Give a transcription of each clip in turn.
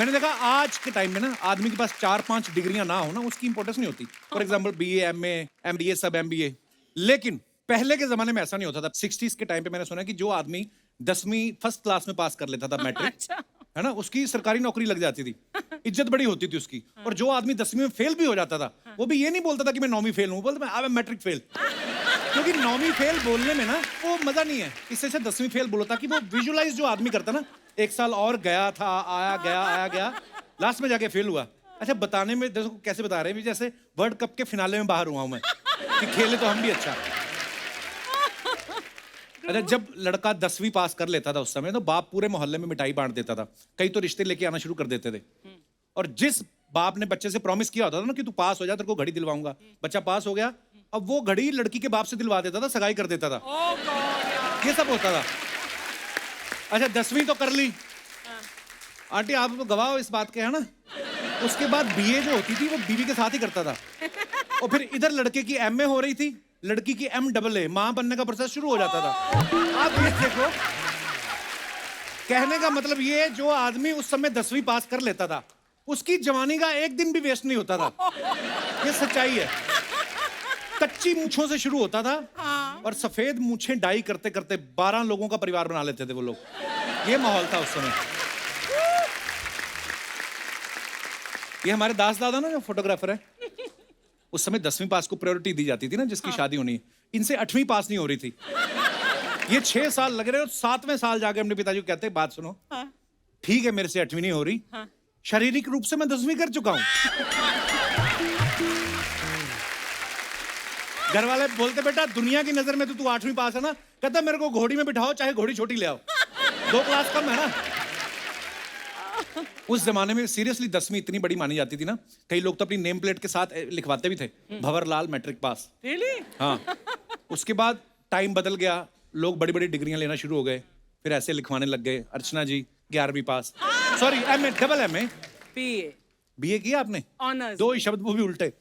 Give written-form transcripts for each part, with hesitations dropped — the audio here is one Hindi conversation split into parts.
मैंने देखा आज के टाइम में ना आदमी के पास 4-5 डिग्रियां ना हो ना उसकी इंपॉर्टेंस नहीं होती। For example BA, MA, MBA, सब एमबीए। लेकिन पहले के जमाने में ऐसा नहीं होता था। 60s के टाइम पे मैंने सुना कि जो आदमी 10वीं फर्स्ट क्लास में पास कर लेता था मैट्रिक, अच्छा। है ना, उसकी सरकारी नौकरी लग जाती थी, इज्जत बड़ी होती थी उसकी। और जो आदमी 10वीं में फेल भी हो जाता था, वो भी ये नहीं बोलता था कि मैं 9वीं फेल हूँ, बोलता मैं मैट्रिक फेल। क्योंकि 9वीं फेल बोलने में ना वो मजा नहीं है, इससे अच्छा 10वीं फेल बोलो, ताकि वो विजुअलाइज जो आदमी करता ना, एक साल और गया था, आया गया, लास्ट में जाके फेल हुआ। अच्छा, बताने में देखो कैसे बता रहे हैं, जैसे वर्ल्ड कप के फिनाले में बाहर हुआ हूं मैं कि खेले तो हम भी अच्छा। अच्छा, जब लड़का 10वीं पास कर लेता था उस समय, तो बाप पूरे मोहल्ले में मिठाई बांट देता था, कई तो रिश्ते लेके आना शुरू कर देते थे। और जिस बाप ने बच्चे से प्रॉमिस किया होता था ना कि तू पास हो जा, तेरे को घड़ी दिलवाऊंगा, बच्चा पास हो गया, अब वो घड़ी लड़की के बाप से दिलवा देता था, सगाई कर देता था। ये सब होता था। अच्छा, 10वीं तो कर ली आंटी, आप तो गवाह हो इस बात के, है ना। उसके बाद बीए जो होती थी वो बीवी के साथ ही करता था। और फिर इधर लड़के की एमए हो रही थी, लड़की की MAA, मां बनने का प्रोसेस शुरू हो जाता था। आप ये देखो, कहने का मतलब ये, जो आदमी उस समय 10वीं पास कर लेता था, उसकी जवानी का एक दिन भी वेस्ट नहीं होता था। ये सच्चाई है। कच्ची मूंछों से शुरू होता था और सफेद मूंछें डाई करते करते 12 लोगों का परिवार बना लेते थे वो लोग। ये माहौल था उस समय। ये हमारे दास दादा ना जो फोटोग्राफर है, उस समय 10वीं पास को प्रायोरिटी दी जाती थी ना, जिसकी शादी होनी। इनसे 8वीं पास नहीं हो रही थी। ये 6 साल लग रहे, और 7वें साल जाके अपने पिताजी को कहते हैं, बात सुनो, ठीक है मेरे से 8वीं नहीं हो रही, शारीरिक रूप से मैं 10वीं कर चुका हूं। घर वाले बोलते, बेटा दुनिया की नजर में तो तू 8वीं पास है ना। कहता मेरे को घोड़ी में बिठाओ, चाहे घोड़ी छोटी ले आओ, 2 क्लास कम है ना। उस जमाने में सीरियसली 10वीं इतनी बड़ी मानी जाती थी ना, कई लोग तो अपनी नेम प्लेट के साथ लिखवाते भी थे, भंवरलाल मैट्रिक पास। हाँ। उसके बाद टाइम बदल गया, लोग बड़ी बड़ी डिग्रियां लेना शुरू हो गए, फिर ऐसे लिखवाने लग गए, अर्चना जी 11वीं pass, sorry MA, double MA, BA किया आपने, ऑनर्स, 2 ही शब्द वो भी उल्टे।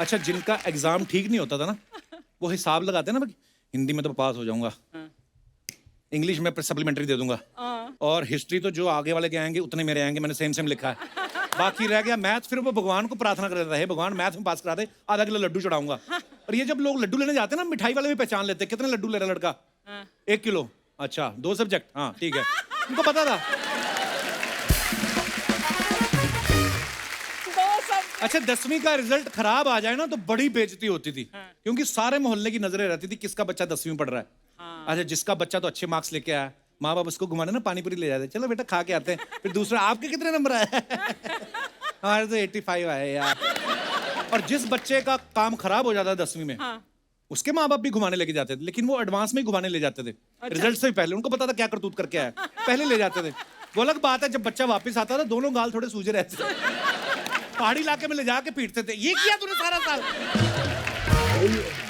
अच्छा, जिनका एग्जाम ठीक नहीं होता था ना, वो हिसाब लगाते ना, हिंदी में तो पास हो जाऊंगा, इंग्लिश में सप्लीमेंट्री दे दूंगा, और हिस्ट्री तो जो आगे वाले के आएंगे उतने मेरे आएंगे, मैंने सेम लिखा है, बाकी रह गया मैथ। फिर वो भगवान को प्रार्थना कर देता है, भगवान मैथ में पास करा दे, आधा किलो लड्डू चढ़ाऊंगा। और ये जब लोग लड्डू लेने जाते हैं ना, मिठाई वाले भी पहचान लेते, कितने लड्डू ले रहा लड़का, 1 किलो, अच्छा 2 सब्जेक्ट, हाँ ठीक है, उनको पता था। अच्छा, 10वीं का रिजल्ट खराब आ जाए ना तो बड़ी बेइज्जती होती थी, क्योंकि सारे मोहल्ले की नजरें रहती थी किसका बच्चा 10वीं में पढ़ रहा है। अच्छा, जिसका बच्चा तो अच्छे मार्क्स लेके आया, माँ बाप उसको घुमाने ना पानी पूरी ले जाते, चलो बेटा खा के आते हैं। फिर दूसरा, आपके कितने नंबर आए? हमारे तो 85 आए यार। और जिस बच्चे का काम खराब हो जाता 10वीं में, उसके माँ बाप भी घुमाने लेके जाते थे, लेकिन वो एडवांस में ही घुमाने ले जाते थे। रिजल्ट से भी पहले उनको पता था क्या करतूत करके आया, पहले ले जाते थे। वो अलग बात है जब बच्चा वापस आता था, दोनों गाल थोड़े सूजे रहते थे, पहाड़ी इलाके में ले जाके पीटते थे, ये किया तूने सारा साल।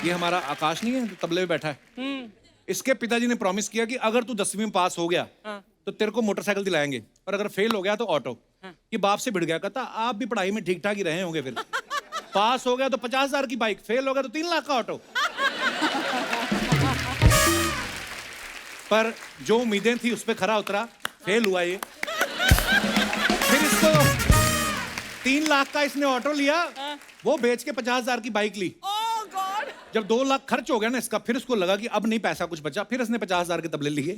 ये हमारा आकाश नहीं है जो तबले में बैठा है, इसके पिताजी ने प्रॉमिस किया कि अगर तू 10वीं में पास हो गया तो तेरे को मोटरसाइकिल दिलाएंगे, और अगर फेल हो गया तो ऑटो। ये बाप से भिड़ गया, कहता आप भी पढ़ाई में ठीक ठाक ही रहे होंगे, फिर पास हो गया तो 50,000 की बाइक, फेल हो गया तो 3 लाख का ऑटो। पर जो उम्मीदें थी उस पर खरा उतरा, फेल हुआ ये। फिर इसको 3 लाख का इसने ऑटो लिया, वो बेच के 50,000 की बाइक ली। जब 2 लाख खर्च हो गया ना इसका, फिर उसको लगा कि अब नहीं पैसा कुछ बचा, फिर इसने 50,000 के तबले लिए।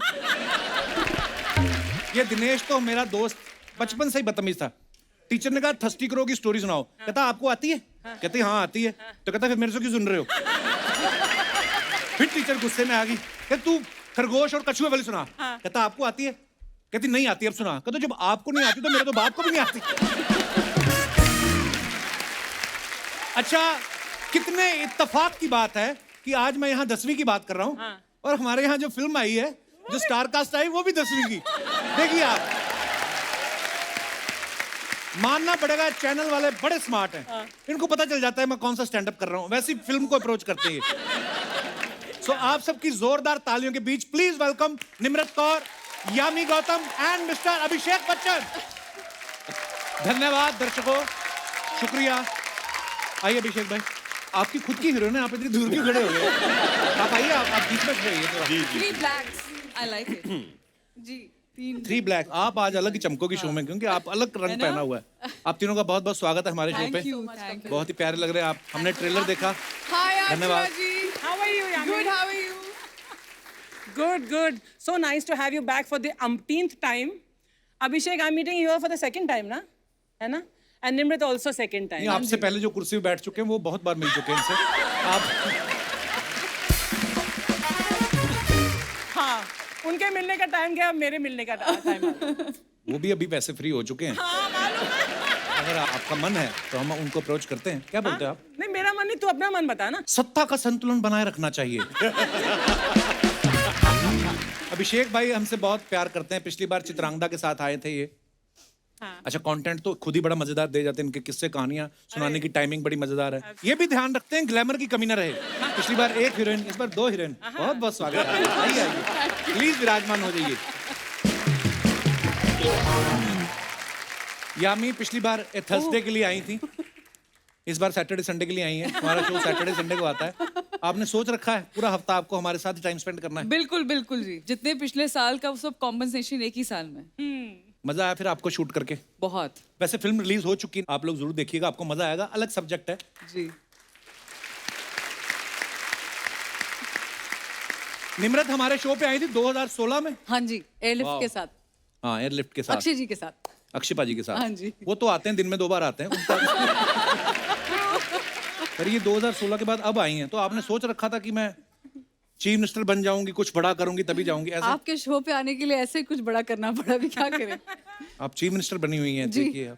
ये दिनेश तो मेरा दोस्त बचपन से ही बदतमीज था। टीचर ने कहा थर्स्टी क्रो की स्टोरी सुनाओ, कहता आपको आती है? कहते हाँ आती है। तो कहता फिर मेरे से क्यों सुन रहे हो? फिर टीचर गुस्से में आ गई, कहता तू खरगोश और कछुए वाली सुना। कहता आपको आती है? कहती नहीं आती, अब सुना। कहता जब आपको नहीं आती तो मेरे तो बाप को भी नहीं आती। अच्छा, कितने इत्तेफाक की बात है कि आज मैं यहाँ 10वीं की बात कर रहा हूँ, और हमारे यहाँ जो फिल्म आई है, जो स्टार कास्ट आई, वो भी 10वीं की। देखिए आप, मानना पड़ेगा चैनल वाले बड़े स्मार्ट हैं, इनको पता चल जाता है मैं कौन सा स्टैंड अप कर रहा हूँ, वैसी फिल्म को अप्रोच करते हैं। सो आप सबकी जोरदार तालियों के बीच please welcome Nimrat Kaur, Yami Gautam and mister Abhishek Bachchan. धन्यवाद दर्शकों, शुक्रिया। आइए अभिषेक भाई, आपकी खुद की हीरोइन है, आप इतनी दूर क्यों खड़े हो गए? आप आइए, आप बीच में खड़े होइए थोड़ा। Three blacks. I like it. जी। 3 ब्लैक। आप आज अलग ही चमकोगी शो में, क्योंकि आप अलग रंग पहना हुआ है। आप तीनों का बहुत बहुत स्वागत है हमारे शो पे। बहुत ही प्यारे लग रहे हैं आप। हमने ट्रेलर देखा। धन्यवाद। How are you, Yami? Good, how are you? Good, good. So nice to have you back for the umpteenth time. Abhishek, I'm meeting you here for the second time, ना? है ना? And Nimrit also second time. नहीं, आपसे पहले जो कुर्सी पे बैठ चुके हैं वो बहुत बार मिल चुके हैं इनसे। आप हाँ, उनके मिलने का टाइम गया, अब मेरे मिलने का टाइम आ गया। वो भी अभी पैसे फ्री हो चुके हैं। हाँ, मालूम है। अगर आपका मन है तो हम उनको अप्रोच करते हैं। क्या बोलते हैं आप? नहीं, मेरा मन नहीं, तू अपना मन बता ना। सत्ता का संतुलन बनाए रखना चाहिए। अभिषेक भाई हमसे बहुत प्यार करते हैं। पिछली बार चित्रांगदा के साथ आए थे ये। हाँ। अच्छा, कंटेंट तो खुद ही बड़ा मजेदार दे जाते हैं। इनके किस्से कहानियां सुनाने की टाइमिंग बड़ी मजेदार है। ये भी ध्यान रखते हैं ग्लैमर की कमी ना रहे। पिछली बार 1 हीरोइन, इस बार 2 हीरोइन। बहुत बहुत स्वागत है। आइए आइए, प्लीज विराजमान हो जाइए। यामी पिछली बार थर्सडे के लिए आई थी, इस बार सैटरडे संडे के लिए आई है। हमारा शो सैटरडे संडे को आता है। आपने सोच रखा है पूरा हफ्ता आपको हमारे साथ टाइम स्पेंड करना है? बिल्कुल बिल्कुल जी, जितने पिछले साल का वो सब कॉम्पनसेशन एक ही साल में। मजा आया फिर आपको शूट करके? बहुत। वैसे फिल्म रिलीज हो चुकी है, आप लोग जरूर देखिएगा, आपको मजा आएगा। अलग सब्जेक्ट है जी। निम्रत हमारे शो पे आई थी 2016 में। हाँ जी, एयरलिफ्ट वाह। के साथ, हाँ, एयरलिफ्ट के साथ, अक्षय जी के साथ। अक्षय पाजी के साथ। हाँ जी। वो तो आते हैं दिन में 2 बार आते हैं। पर ये 2016 के बाद अब आई हैं, तो आपने सोच रखा था कि मैं चीफ मिनिस्टर बन जाऊंगी, कुछ बड़ा करूंगी तभी जाऊंगी, ऐसा? आपके शो पे आने के लिए ऐसे कुछ बड़ा करना पड़ा, भी क्या करें। आप चीफ मिनिस्टर बनी हुई हैं, जी। देखिए आप।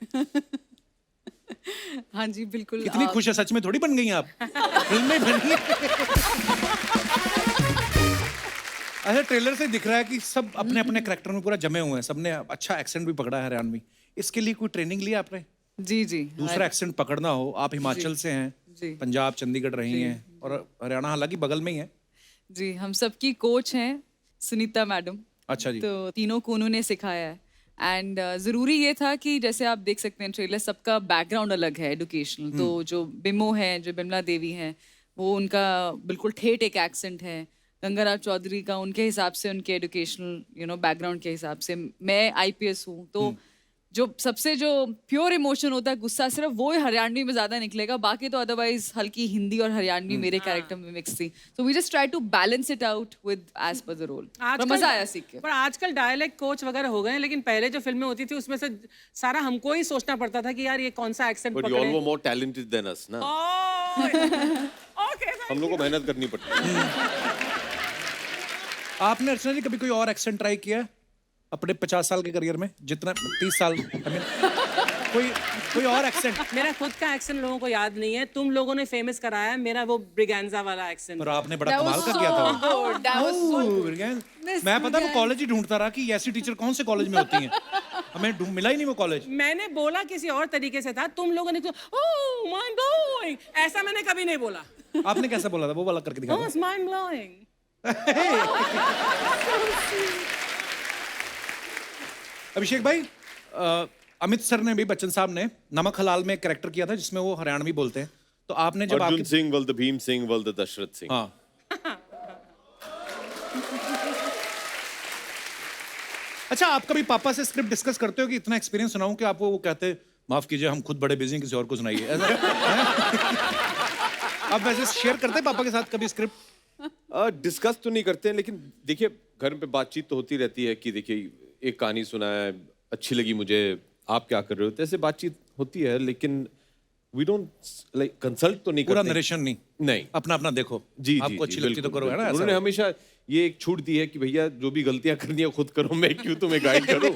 हाँ जी बिल्कुल। कितनी खुश है, सच में थोड़ी बन गई आप, फिल्म में बनी है। अच्छा, ट्रेलर से दिख रहा है कि सब अपने अपने कैरेक्टर में पूरा जमे हुए हैं। सबने अच्छा एक्सेंट भी पकड़ा है हरियाणवी। इसके लिए कोई ट्रेनिंग ली आपने? जी जी। दूसरा एक्सेंट पकड़ना हो, आप हिमाचल से हैं, जी। पंजाब चंडीगढ़ रही हैं, और हरियाणा हालांकि बगल में ही है। जी, हम सबकी कोच हैं सुनीता मैडम। अच्छा जी। तो तीनों को उन्होंने सिखाया है। एंड ज़रूरी ये था कि जैसे आप देख सकते हैं ट्रेलर, सबका बैकग्राउंड अलग है एजुकेशनल। तो जो बिमो है, जो बिमला देवी हैं, वो उनका बिल्कुल ठेठ एक एक्सेंट है। गंगाराव चौधरी का उनके हिसाब से, उनके एजुकेशनल बैकग्राउंड के हिसाब से। मैं आईपीएस हूँ, तो जो सबसे जो प्योर इमोशन होता है, गुस्सा, सिर्फ वो हरियाणवी में ज्यादा निकलेगा। बाकी तो अदरवाइज हल्की हिंदी और हरियाणवी मेरे कैरेक्टर में मिक्स थी। So we just try to balance it out with as per the role. मजा आया सीख के। पर आजकल डायलेक्ट कोच वगैरह हो गए हैं, लेकिन पहले जो फिल्में होती थी उसमें से सारा हमको ही सोचना पड़ता था कि यार ये कौन सा accent But you all were more talented than us, ना? ओके, हम लोग को मेहनत करनी पड़ती है। आपने अर्चना जी कभी कोई और एक्सेंट ट्राई किया है अपने 50 साल के करियर में? जितना 30 साल, I mean, कोई और एक्सेंट? मेरा खुद का एक्सेंट लोगों को याद नहीं है। तुम लोगों ने फेमस कराया है मेरा वो ब्रिगेंजा वाला एक्सेंट। पर आपने बड़ा कमाल का किया था। ओह, मैं पता वो कॉलेज ही ढूंढता रहा कि ऐसी टीचर कौन से कॉलेज में होती हैं। हमें मिला ही नहीं वो कॉलेज। मैंने बोला किसी और तरीके से था, तुम लोगों ने ओह माइंड ब्लोइंग, ऐसा मैंने कभी नहीं बोला। आपने कैसा बोला था? वो वाला करके दिखा दो। Mind blowing. अभिषेक भाई, अमित सर ने भी, बच्चन साहब ने नमक हलाल में एक कैरेक्टर किया था जिसमें वो हरियाणवी बोलते हैं। तो आपने जब अर्जुन सिंह वल्द भीम सिंह वल्द दशरथ सिंह। हाँ, अच्छा, आप कभी पापा से स्क्रिप्ट डिस्कस करते हो कि इतना एक्सपीरियंस सुनाऊं कि आपको वो कहते हैं माफ कीजिए हम खुद बड़े बिजी हैं, किसी और को सुनाइए, आप वैसे शेयर करते हैं पापा के साथ कभी स्क्रिप्ट? डिस्कस तो नहीं करते हैं, लेकिन देखिए घर पे बातचीत तो होती रहती है कि देखिए एक कहानी सुना है, अच्छी लगी मुझे, आप क्या कर रहे हो, तो ऐसे बातचीत होती है। लेकिन वी डोंट लाइक कंसल्ट तो नहीं पूरा करते। नरेशन नहीं, नहीं, अपना अपना देखो। जी आपको अच्छी लगती तो करो, है ना? उन्होंने हमेशा ये एक छूट दी है कि भैया जो भी गलतियां करनी है खुद करो, मैं क्यों तुम्हें गाइड करूं।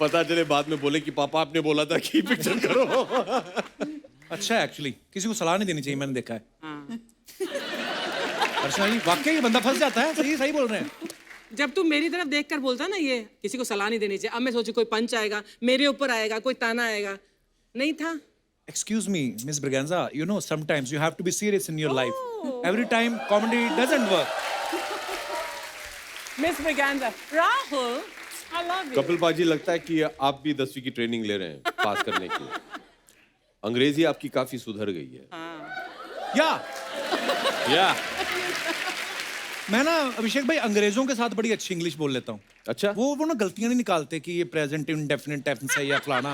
पता चले बाद में बोले कि पापा आपने बोला था कि पिक्चर करो। अच्छा, एक्चुअली किसी को सलाह नहीं देनी चाहिए, मैंने देखा है। अर्चना जी, वाकई ये बंदा फंस जाता है। सही बोल रहे हैं। जब तू मेरी तरफ देखकर बोलता ना ये किसी को सलाह नहीं देनी चाहिए, अब मैं सोचू कोई पंच आएगा, मेरे ऊपर आएगा, कोई ताना आएगा, नहीं था। Excuse me, Miss Braganza, you know sometimes you have to be serious in your life. Every time comedy doesn't work. Miss Braganza, Rahul, I love you. Kapil पाजी, लगता है कि आप भी 10वीं की ट्रेनिंग ले रहे हैं पास करने की। अंग्रेजी आपकी काफी सुधर गई है। या मैं ना अभिषेक भाई अंग्रेजों के साथ बड़ी अच्छी इंग्लिश बोल लेता हूँ। अच्छा। वो ना गलतियां नहीं निकालते कि ये प्रेजेंट इंडेफिनिट टेंस है या फलाना।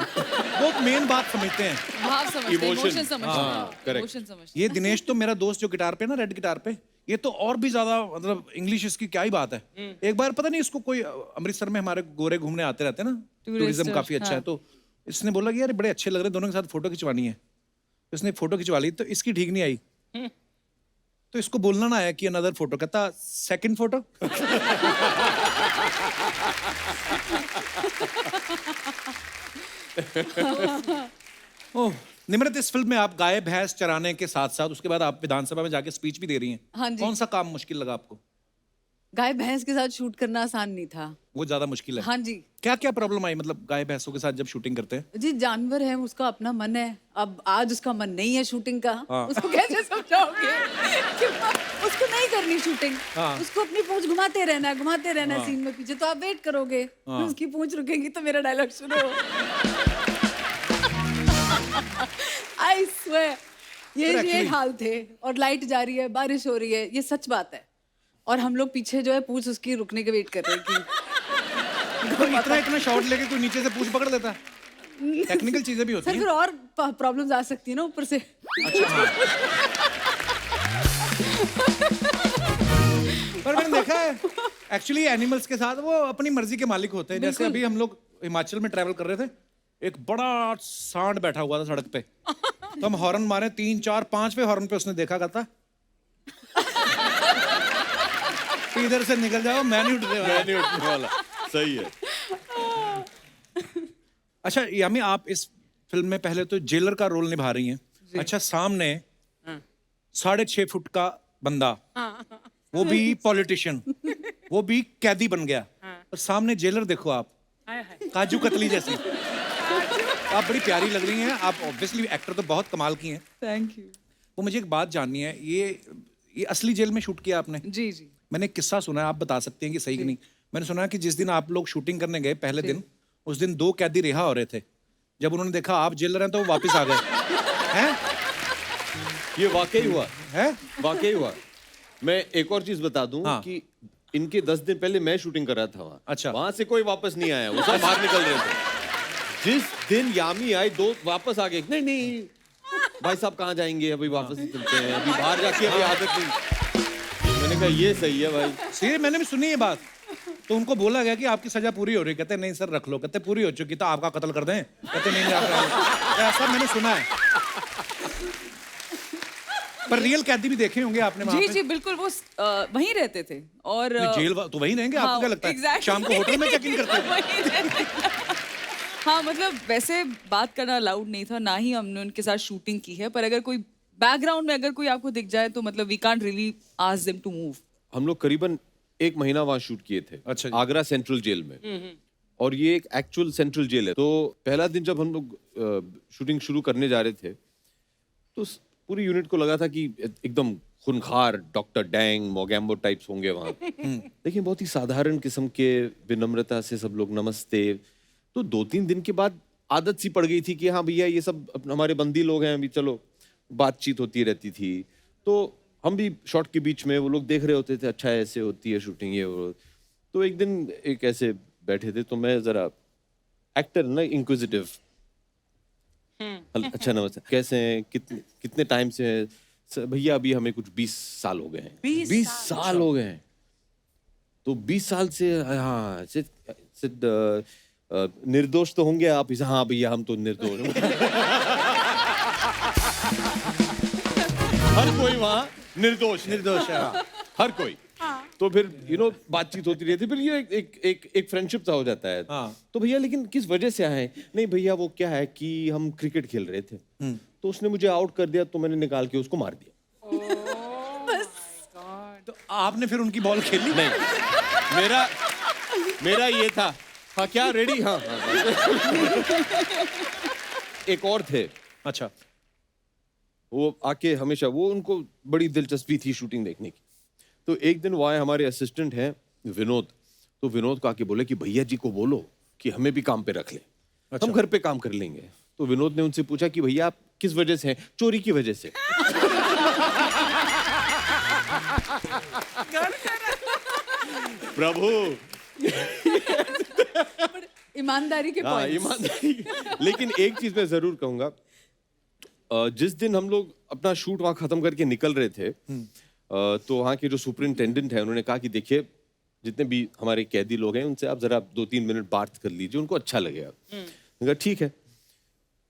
वो मेन बात समझते हैं। भाव समझते हैं, Emotion. इमोशन समझते हाँ, हैं, correct. इमोशन समझते ये दिनेश तो मेरा दोस्त जो गिटार पे ना रेड गिटार पे, ये तो और भी ज्यादा मतलब इंग्लिश इसकी क्या ही बात है। एक बार पता नहीं इसको कोई अमृतसर में हमारे गोरे घूमने आते रहते हैं ना, टूरिज्म काफी अच्छा है, तो इसने बोला कि यार बड़े अच्छे लग रहे हैं, दोनों के साथ फोटो खिंचवानी है। तो इसने फोटो खिंचवा ली, तो इसकी ठीक नहीं आई, तो इसको बोलना ना आया कि अनदर फोटो, कहता सेकंड फोटो। ओह निम्रत, इस फिल्म में आप गाय भैंस चराने के साथ साथ उसके बाद आप विधानसभा में जाके स्पीच भी दे रही हैं। हाँ जी। कौन सा काम मुश्किल लगा आपको? गाय भैंस के साथ शूट करना आसान नहीं था। वो ज्यादा मुश्किल है। हाँ जी। क्या क्या प्रॉब्लम आई मतलब गाय भैंसों के साथ जब शूटिंग करते हैं? जी जानवर है, उसका अपना मन है। अब आज उसका मन नहीं है शूटिंग का, हाँ। उसको कैसे समझाओगे कि उसको नहीं करनी शूटिंग। हाँ। उसको अपनी पूंछ घुमाते रहना सीन में पीछे, तो आप वेट करोगे। उसकी पूंछ रुकेगी तो मेरा डायलॉग शुरू हो। आई स्वेयर ये हाल थे। और लाइट जा रही है, बारिश हो रही है, ये सच बात है। और हम लोग पीछे जो है पूंछ उसकी रुकने के वेट कर रहे हैं कि तो इतना शॉट लेके कोई नीचे से पूंछ पकड़ लेता है। टेक्निकल चीजें भी होती सर हैं। फिर और प्रॉब्लम्स आ सकती है ना ऊपर से। अच्छा हाँ। पर मैंने देखा है एक्चुअली एनिमल्स के साथ वो अपनी मर्जी के मालिक होते हैं। जैसे अभी हम लोग हिमाचल में ट्रैवल कर रहे थे, एक बड़ा सांड बैठा हुआ था सड़क पे, तो हम हॉर्न मारे 3 4 5वें हॉर्न पे उसने देखा करता इधर से निकल जाओ, मैं नहीं उठने वाला। मैं नहीं उठने वाला। सही है। अच्छा यामी, आप इस फिल्म में पहले तो जेलर का रोल निभा रही हैं। अच्छा, सामने 6.5 फुट का बंदा, वो भी पॉलिटिशियन, वो भी कैदी बन गया, और सामने जेलर देखो आप, काजू कतली जैसी। आप बड़ी प्यारी लग रही हैं। आप ऑब्वियसली एक्टर तो बहुत कमाल की हैं। Thank you. वो मुझे एक बात जाननी है, ये असली जेल में शूट किया आपने? जी जी। मैंने एक किस्सा सुना है, आप बता सकते हैं कि सही कि नहीं। मैंने सुना कि जिस दिन आप लोग शूटिंग करने गए पहले दिन, उस दिन 2 कैदी रिहा हो रहे थे। जब उन्होंने देखा आप जेलर हैं तो वो वापस आ गए। हैं? ये वाकई हुआ है? वाकई हुआ। मैं एक और चीज बता दूं हाँ। कि इनके 10 दिन पहले मैं शूटिंग कर रहा था वहाँ। अच्छा। वहां से कोई वापस नहीं आया, वो सब बाहर निकल रहे थे। जिस दिन यामी आई 2 वापस आ गए। नहीं भाई साहब कहाँ जाएंगे, अभी वापस ही चलते हैं, अभी बाहर जाके अभी आदत नहीं। मैंने कहा ये सही है भाई। सीरियस, मैंने भी सुनी ये बात। तो उनको बोला गया कि आपकी सजा पूरी हो रही है, कहते नहीं सर रख लो, कहते पूरी हो चुकी तो आपका कत्ल कर दें, कहते नहीं ऐसा मैंने सुना है। पर रियल कैदी भी देखे होंगे आपने वहाँ जी पे? जी बिल्कुल, वो वहीं रहते थे। और जेल तो वही रहेंगे। हाँ, आपको क्या लगता है exactly. शाम को होटल में चेक इन करते हैं? वहीं रहते थे। हाँ मतलब वैसे बात करना अलाउड नहीं था, ना ही हमने उनके साथ शूटिंग की है। पर अगर कोई बैकग्राउंड में अगर कोई आपको दिख जाए तो मतलब we can't really ask them to move. हम लोग करीबन 1 महीना वहाँ शूट किए थे। अच्छा जी। आगरा सेंट्रल जेल में। और ये एक एक्चुअल सेंट्रल जेल है। तो पहला दिन जब हम लोग शूटिंग शुरू करने जा रहे थे, तो पूरी यूनिट को लगा था कि एकदम खूनखार डॉक्टर डैंग मोगैम्बो टाइप्स होंगे वहाँ। लेकिन बहुत ही साधारण किस्म के, विनम्रता से सब लोग नमस्ते। तो 2-3 दिन के बाद आदत सी पड़ गई थी कि हाँ भैया ये सब हमारे बंदी लोग हैं, अभी चलो बातचीत होती रहती थी। तो हम भी शॉट के बीच में वो लोग देख रहे होते थे, अच्छा ऐसे होती है शूटिंग ये वो। तो एक दिन एक ऐसे बैठे थे, तो मैं जरा एक्टर ना इंक्विजिटिव, अच्छा नमस्ते, कैसे हैं, कितने टाइम से हैं? भैया अभी हमें कुछ 20 साल हो गए हैं। 20 साल हो गए हैं। तो 20 साल से हाँ निर्दोष तो होंगे आप? हाँ भैया हम तो निर्दोष हैं। हर कोई वहाँ निर्दोष है। हर कोई। तो फिर बातचीत होती रहती, फिर ये एक फ्रेंडशिप सा हो जाता है। तो भैया लेकिन किस वजह से आए? नहीं भैया वो क्या है कि हम क्रिकेट खेल रहे थे, तो उसने मुझे आउट कर दिया, तो मैंने निकाल के उसको मार दिया। तो आपने फिर उनकी बॉल खेली? नहीं, मेरा ये था, हाँ क्या रेडी? हाँ। एक और थे। अच्छा। वो आके हमेशा, वो उनको बड़ी दिलचस्पी थी शूटिंग देखने की। तो एक दिन वो आए, हमारे असिस्टेंट हैं विनोद। तो विनोद को आके बोले कि भैया जी को बोलो कि हमें भी काम पे रख ले। अच्छा। हम घर पे काम कर लेंगे। तो विनोद ने उनसे पूछा कि भैया आप किस वजह से हैं? चोरी की वजह से। प्रभु। ईमानदारी के हाँ, पॉइंट्स। ईमानदारी। लेकिन एक चीज मैं जरूर कहूंगा, जिस दिन हम लोग अपना शूट वहां खत्म करके निकल रहे थे, तो वहाँ के जो सुपरिंटेंडेंट है उन्होंने कहा कि देखिए जितने भी हमारे कैदी लोग हैं उनसे आप जरा 2-3 मिनट बात कर लीजिए, उनको अच्छा लगेगा। मैंने कहा ठीक है।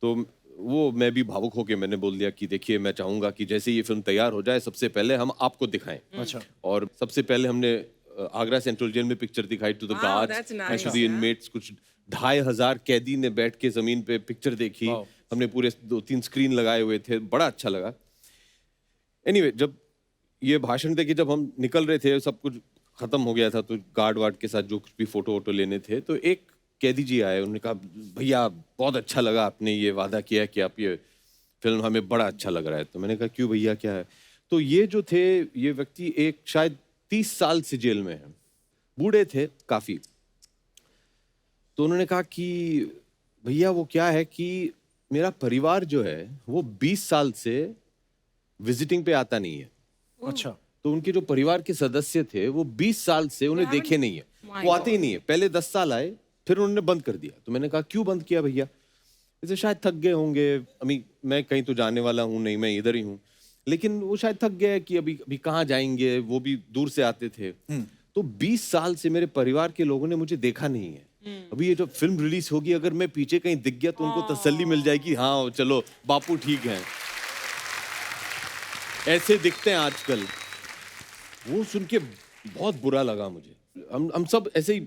तो वो मैं भी भावुक होके मैंने बोल दिया कि देखिए मैं चाहूंगा कि जैसे ये फिल्म तैयार हो जाए सबसे पहले हम आपको दिखाएं। अच्छा। और सबसे पहले हमने आगरा सेंट्रल जेल में पिक्चर दिखाई to the Wow, guards that's and nice, to the yeah. Inmates. कुछ 2500 कैदी ने बैठ के जमीन पे पिक्चर देखी। Wow. हमने पूरे 2-3 स्क्रीन लगाए हुए थे, बड़ा अच्छा लगा। एनीवे, जब ये भाषण दे के जब हम निकल रहे थे, सब कुछ खत्म हो गया था, तो गार्ड वार्ड के साथ जो कुछ भी फोटो वोटो लेने थे, तो एक कैदी जी आए, उन्होंने कहा भैया बहुत अच्छा लगा आपने ये वादा किया कि आप ये फिल्म, हमें बड़ा अच्छा लग रहा है। तो मैंने कहा क्यों भैया, क्या है? तो ये जो थे, ये व्यक्ति एक शायद 30 साल से जेल में है, बूढ़े थे काफी। तो उन्होंने कहा कि भैया वो क्या है कि मेरा परिवार जो है वो 20 साल से विजिटिंग पे आता नहीं है। अच्छा। तो उनके जो परिवार के सदस्य थे वो 20 साल से उन्हें देखे नहीं है, वो आते ही नहीं है। पहले 10 साल आए, फिर उन्होंने बंद कर दिया। तो मैंने कहा क्यों बंद किया भैया? जैसे शायद थक गए होंगे, अभी मैं कहीं तो जाने वाला हूँ नहीं, मैं इधर ही हूँ, लेकिन वो शायद थक गए कि अभी अभी कहाँ जाएंगे, वो भी दूर से आते थे। तो 20 साल से मेरे परिवार के लोगों ने मुझे देखा नहीं है। अभी ये जो फिल्म रिलीज होगी, अगर मैं पीछे कहीं दिख गया तो उनको तसल्ली मिल जाएगी, हाँ चलो बापू ठीक है। ऐसे दिखते हैं आजकल। वो सुन के बहुत बुरा लगा मुझे। हम सब ऐसे ही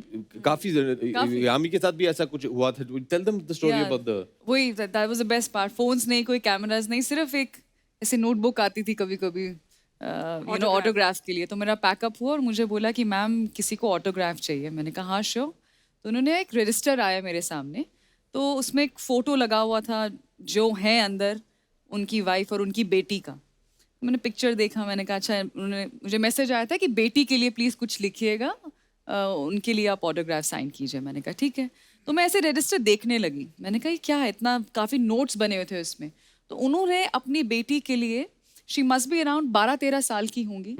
काफी यामी के साथ भी ऐसा कुछ हुआ था। Tell them the story about the. वही that was the best part. Phones नहीं, कोई कैमरास नहीं, सिर्फ एक ऐसे नोटबुक आती थी कभी कभी यू नो ऑटोग्राफ के लिए। तो मेरा पैकअप हुआ और मुझे बोला कि मैम किसी को ऑटोग्राफ चाहिए। मैंने कहा हाँ श्योर। तो उन्होंने एक रजिस्टर आया मेरे सामने, तो उसमें एक फोटो लगा हुआ था जो है अंदर उनकी वाइफ और उनकी बेटी का। मैंने पिक्चर देखा, मैंने कहा अच्छा। उन्होंने मुझे मैसेज आया था कि बेटी के लिए प्लीज़ कुछ लिखिएगा, उनके लिए आप ऑटोग्राफ साइन कीजिए। मैंने कहा ठीक है। तो मैं ऐसे रजिस्टर देखने लगी, मैंने कहा ये क्या है, इतना काफ़ी नोट्स बने हुए थे उसमें। तो उन्होंने अपनी बेटी के लिए, शी मस्ट बी अराउंड 12-13 साल की होंगी,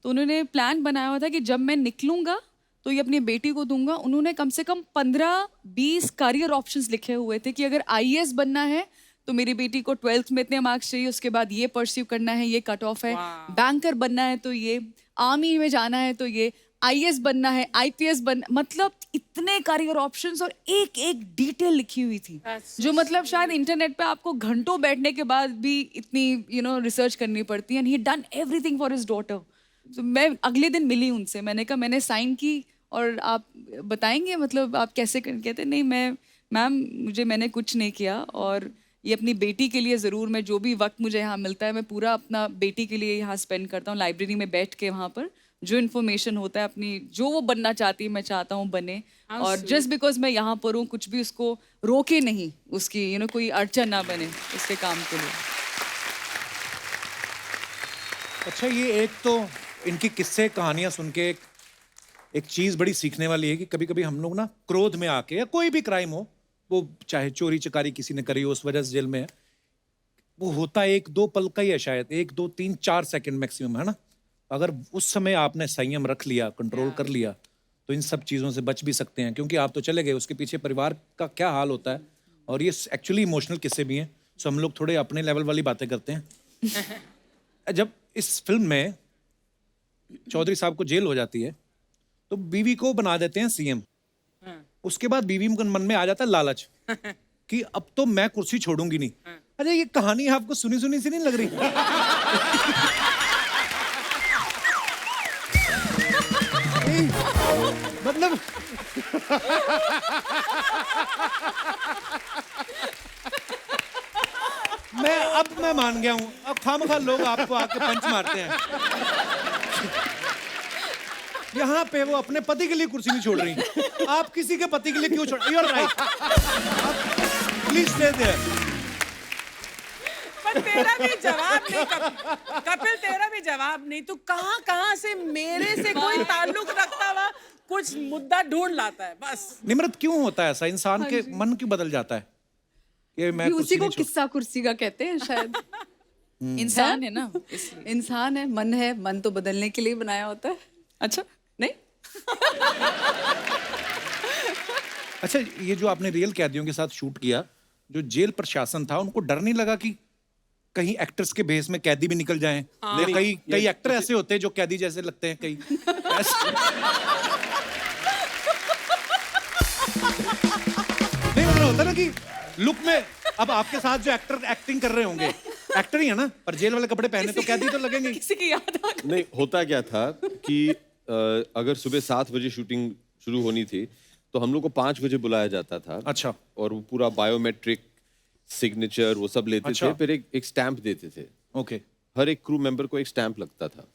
तो उन्होंने प्लान बनाया हुआ था कि जब मैं निकलूंगा तो ये अपनी बेटी को दूंगा। उन्होंने कम से कम 15-20 करियर ऑप्शंस लिखे हुए थे कि अगर IAS बनना है तो मेरी बेटी को 12th में इतने मार्क्स चाहिए, उसके बाद ये परस्यू करना है, ये कट ऑफ है, बैंकर बनना है तो ये, आर्मी में जाना है तो ये, IAS बनना है, IPS बनना, मतलब इतने करियर ऑप्शंस और एक एक डिटेल लिखी हुई थी जो मतलब शायद इंटरनेट पे आपको घंटों बैठने के बाद भी इतनी यू नो रिसर्च करनी पड़ती है। And he done everything for his daughter. तो मैं अगले दिन मिली उनसे, मैंने कहा मैंने साइन की और आप बताएंगे मतलब आप कैसे कहते नहीं मैम मैंने कुछ नहीं किया, और ये अपनी बेटी के लिए ज़रूर, मैं जो भी वक्त मुझे यहाँ मिलता है मैं पूरा अपना बेटी के लिए यहाँ स्पेंड करता हूँ, लाइब्रेरी में बैठ के वहाँ पर जो इन्फॉर्मेशन होता है अपनी, जो वो बनना चाहती है मैं चाहता हूँ बने। और जस्ट बिकॉज मैं यहाँ पर हूँ कुछ भी उसको रोके नहीं, उसकी यू नो कोई अड़चन ना बने उसके काम के लिए। अच्छा, ये एक तो इनकी किस्से कहानियां सुन के एक चीज बड़ी सीखने वाली है कि कभी कभी हम लोग ना क्रोध में आके, या कोई भी क्राइम हो, वो चाहे चोरी चकारी किसी ने करी हो उस वजह से जेल में है, वो होता है 1-2 पल का ही है, शायद 1-2-3-4 सेकंड मैक्सिमम, है ना। अगर उस समय आपने संयम रख लिया, कंट्रोल कर लिया, तो इन सब चीज़ों से बच भी सकते हैं। क्योंकि आप तो चले गए, उसके पीछे परिवार का क्या हाल होता है, और ये एक्चुअली इमोशनल किस्से भी हैं। सो हम लोग थोड़े अपने लेवल वाली बातें करते हैं। जब इस फिल्म में चौधरी साहब को जेल हो जाती है तो बीवी को बना देते हैं CM। उसके बाद बीवी के मन में आ जाता है लालच कि अब तो मैं कुर्सी छोड़ूंगी नहीं। अच्छा, ये कहानी आपको सुनी सुनी सी नहीं लग रही? मतलब मैं मान गया हूं, अब खामखा लोग आपको आके पंच मारते हैं। यहाँ पे वो अपने पति के लिए कुर्सी नहीं छोड़ रही, आप किसी के पति के लिए क्यों छोड़? You are right, please stay there. पर तेरा भी जवाब नहीं कपिल, तेरा भी जवाब नहीं। तू कहाँ से मेरे से कोई ताल्लुक रखता हुआ कुछ मुद्दा ढूंढ लाता है बस। निम्रत, क्यों होता है ऐसा? इंसान के मन क्यों बदल जाता है? ये मैं उसी को किस्सा कुर्सी का कहते हैं शायद। इंसान है ना, इसलिए इंसान है, मन तो बदलने के लिए बनाया होता है। अच्छा नहीं अच्छा, ये जो आपने रियल कैदियों के साथ शूट किया, जो जेल प्रशासन था, उनको डर नहीं लगा कि कहीं एक्टर्स के भेस में कैदी भी निकल जाएं? या कई एक्टर ऐसे होते हैं जो कैदी जैसे लगते हैं, कई नहीं, मतलब होता ना कि लुक में। अब आपके साथ जो एक्टर एक्टिंग कर रहे होंगे, एक्टर ही है ना, पर जेल वाले कपड़े पहने तो कैदी तो लगेंगे। किसी की याद आ गई। नहीं, होता क्या था कि अगर सुबह 7 बजे शूटिंग शुरू होनी थी तो हम लोग को 5 बजे बुलाया जाता था। अच्छा। और वो पूरा बायोमेट्रिक सिग्नेचर वो सब लेते अच्छा। थे, फिर एक स्टैंप देते थे। ओके। हर एक क्रू मेंबर को एक स्टैंप लगता था,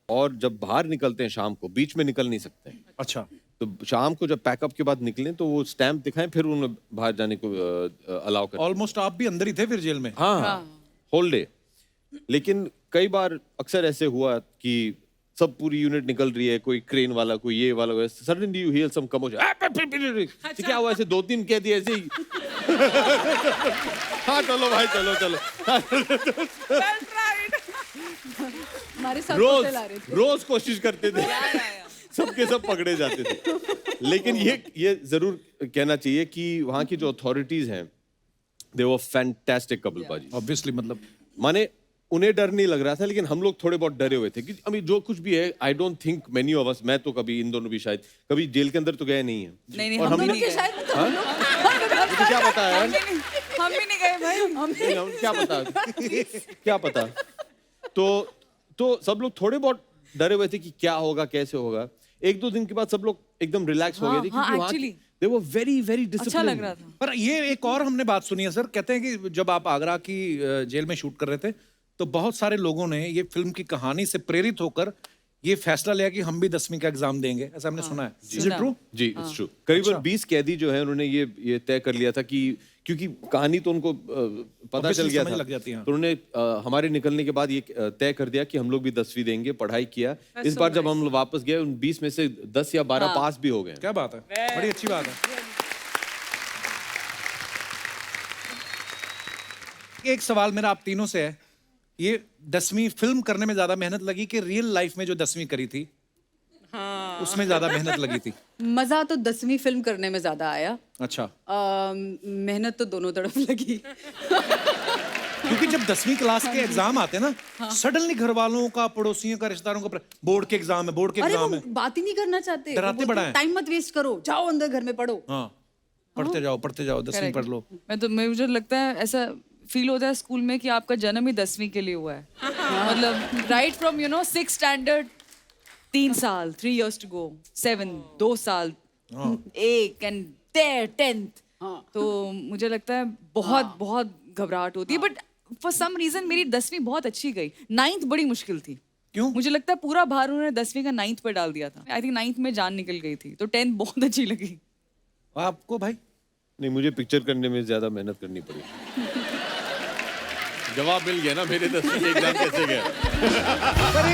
और जब बाहर निकलते हैं शाम को, बीच में निकल नहीं सकते हैं, अच्छा। तो शाम को जब पैकअप के बाद निकलें तो वो स्टैंप दिखाएं, फिर उन्हें बाहर जाने को अलाउ करें। ऑलमोस्ट आप भी अंदर ही थे फिर जेल में? हाँ, होल डे। लेकिन कई बार अक्सर ऐसे हुआ कि सब पूरी यूनिट निकल रही है, कोई क्रेन वाला, कोई ये वाला, suddenly you hear some commotion. क्या हुआ? ऐसे 2-3 कह दिए ऐसे ही। हाँ चलो भाई, चलो चलो। Well tried. हमारे साथ रोज होटल आ रहे थे। रोज कोशिश करते थे, सबके सब पकड़े जाते थे। लेकिन ये जरूर कहना चाहिए कि वहाँ की जो अथॉरिटीज हैं, दे वर फैंटास्टिक कपल बाजी। ऑब्वियसली, मतलब माने उन्हें डर नहीं लग रहा था, लेकिन हम लोग थोड़े बहुत डरे हुए थे कि अभी जो कुछ भी है, I don't think many of us, मैं तो कभी, इन दोनों भी शायद कभी जेल के अंदर तो गए नहीं है। नहीं, और हम भी दोनों नहीं के गए। शायद में तो हम लोग मुझे क्या पता है, हम भी नहीं गए भाई। क्या पता, क्या पता। तो सब लोग थोड़े बहुत डरे हुए थे कि क्या होगा, कैसे होगा। 1-2 दिन के बाद सब लोग एकदम रिलैक्स हो गए थे, हाँ, क्योंकि वहाँ actually। they were very very अच्छा disciplined। लग रहा था। पर ये एक और हमने बात सुनी है सर, कहते हैं कि जब आप आगरा की जेल में शूट कर रहे थे तो बहुत सारे लोगों ने ये फिल्म की कहानी से प्रेरित होकर ये फैसला लिया कि हम भी 10वीं का एग्जाम देंगे, ऐसा हमने सुना है। Is it true? जी, इट्स ट्रू। करीबन 20 कैदी जो है, उन्होंने ये तय कर लिया था कि क्योंकि कहानी तो उनको पता चल Obviously गया समझ था, लग जाती है, हाँ। तो उन्होंने हमारे निकलने के बाद ये तय कर दिया कि हम लोग भी 10वीं देंगे, पढ़ाई किया। इस बार जब हम लोग वापस गए, उन 20 में से 10 या 12 पास भी हो गए। क्या बात है, बड़ी अच्छी बात है। एक सवाल मेरा आप तीनों से है, ये 10वीं फिल्म करने में ज्यादा मेहनत लगी कि रियल लाइफ में जो 10वीं करी थी उसमें ज्यादा मेहनत लगी थी? मजा तो 10वीं फिल्म करने में ज्यादा आया। अच्छा। मेहनत तो दोनों तरफ लगी। क्योंकि जब 10वीं क्लास के एग्जाम आते हैं ना, सडनली घर वालों का, पड़ोसियों का, रिश्तेदारों का, बोर्ड के एग्जाम है, बोर्ड के अरे एग्जाम वो है, बात ही नहीं करना चाहते। डराते बड़ा है। टाइम मत वेस्ट करो, जाओ अंदर घर में पढ़ो। हाँ, पढ़ते जाओ 10वीं पढ़ लो। मुझे लगता है ऐसा फील होता है स्कूल में कि आपका जन्म ही 10वीं के लिए हुआ है। मतलब राइट फ्रॉम 6 स्टैंडर्ड 3 साल, 3 years to go, 7 2 साल, 1 and there 10th। तो मुझे लगता है बहुत घबराहट होती है, बट फॉर सम रीजन मेरी 10वीं बहुत अच्छी गई। 9th बड़ी मुश्किल थी। क्यों? मुझे लगता है पूरा भार उन्होंने 10वीं का 9th पे डाल दिया था। आई थिंक 9th में जान निकल गई थी, तो 10th बहुत अच्छी लगी। आपको भाई? नहीं, मुझे पिक्चर करने में ज्यादा मेहनत करनी पड़ी। जवाब मिल गया ना, मेरे 10वीं के एग्जाम कैसे गए। पर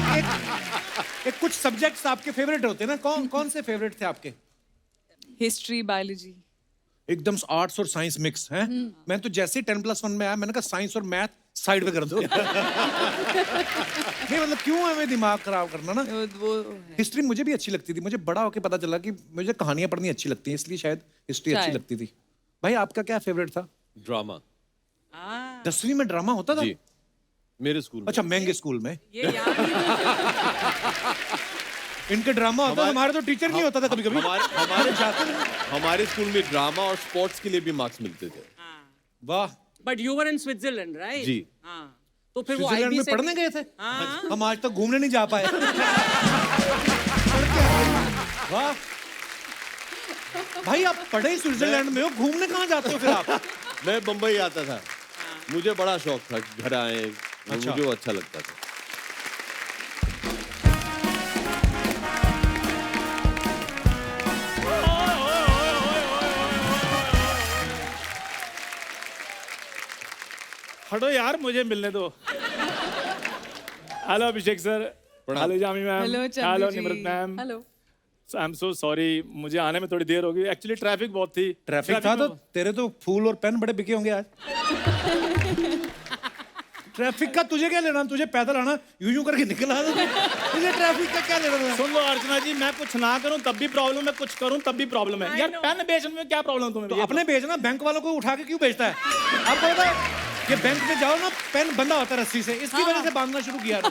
एक कुछ सब्जेक्ट्स आपके फेवरेट होते हैं ना, कौन से फेवरेट थे आपके? History, biology. एकदम आर्ट्स और साइंस मिक्स हैं। मैं तो जैसे ही 10+1 में आया, मैंने कहा साइंस और मैथ साइड में कर दो। नहीं मतलब क्यों हमें दिमाग खराब करना ना। वो हिस्ट्री मुझे भी अच्छी लगती थी, मुझे बड़ा होके पता चला कि मुझे कहानियां पढ़नी अच्छी लगती हैं, इसलिए शायद हिस्ट्री अच्छी शायद। लगती थी। भाई आपका क्या फेवरेट था? ड्रामा। 10वीं में ड्रामा होता था? जी, मेरे स्कूल में। अच्छा, महंगे स्कूल में ये यार इनके ड्रामा होता था, हमारे तो टीचर नहीं होता था कभी कभी। हमारे स्कूल में ड्रामा और स्पोर्ट्स के लिए भी मार्क्स मिलते थे। वाह। But you were in Switzerland, right? जी। हाँ, तो फिर वो स्विट्जरलैंड IB में से पढ़ने गए थे? हाँ। हम आज तक घूमने नहीं जा पाए। वाह भाई, आप पढ़े ही स्विट्जरलैंड में हो, घूमने कहाँ जाते हो फिर आप? मैं बम्बई आता था, मुझे बड़ा शौक था घर आए, अच्छा। मुझे वो अच्छा लगता था। हटो यार, मुझे मिलने दो। Hello Abhishek sir, hello Jami ma'am, hello Chandu hello ji. Nimrit ma'am. Hello. I am so sorry, मुझे आने में थोड़ी देर हो गई। एक्चुअली ट्रैफिक बहुत थी। ट्रैफिक था तो तेरे तो फूल और पेन बड़े बिके होंगे आज। ट्रैफिक का तुझे क्या लेना, तुझे पैदल आना, यूं करके निकल आ तुझे ट्रैफिक का क्या लेना। सुन लो अर्चना जी, मैं कुछ ना करूं तब भी प्रॉब्लम है, कुछ करूं तब भी प्रॉब्लम है। यार पेन बेचने में क्या प्रॉब्लम तुम्हें? तो अपने बेचना, बैंक वालों को उठा के क्यों बेचता है? आपको पता है ये बैंक में जाओ ना, पेन बंधा होता है रस्सी से, इसकी वजह से बांधना शुरू किया तो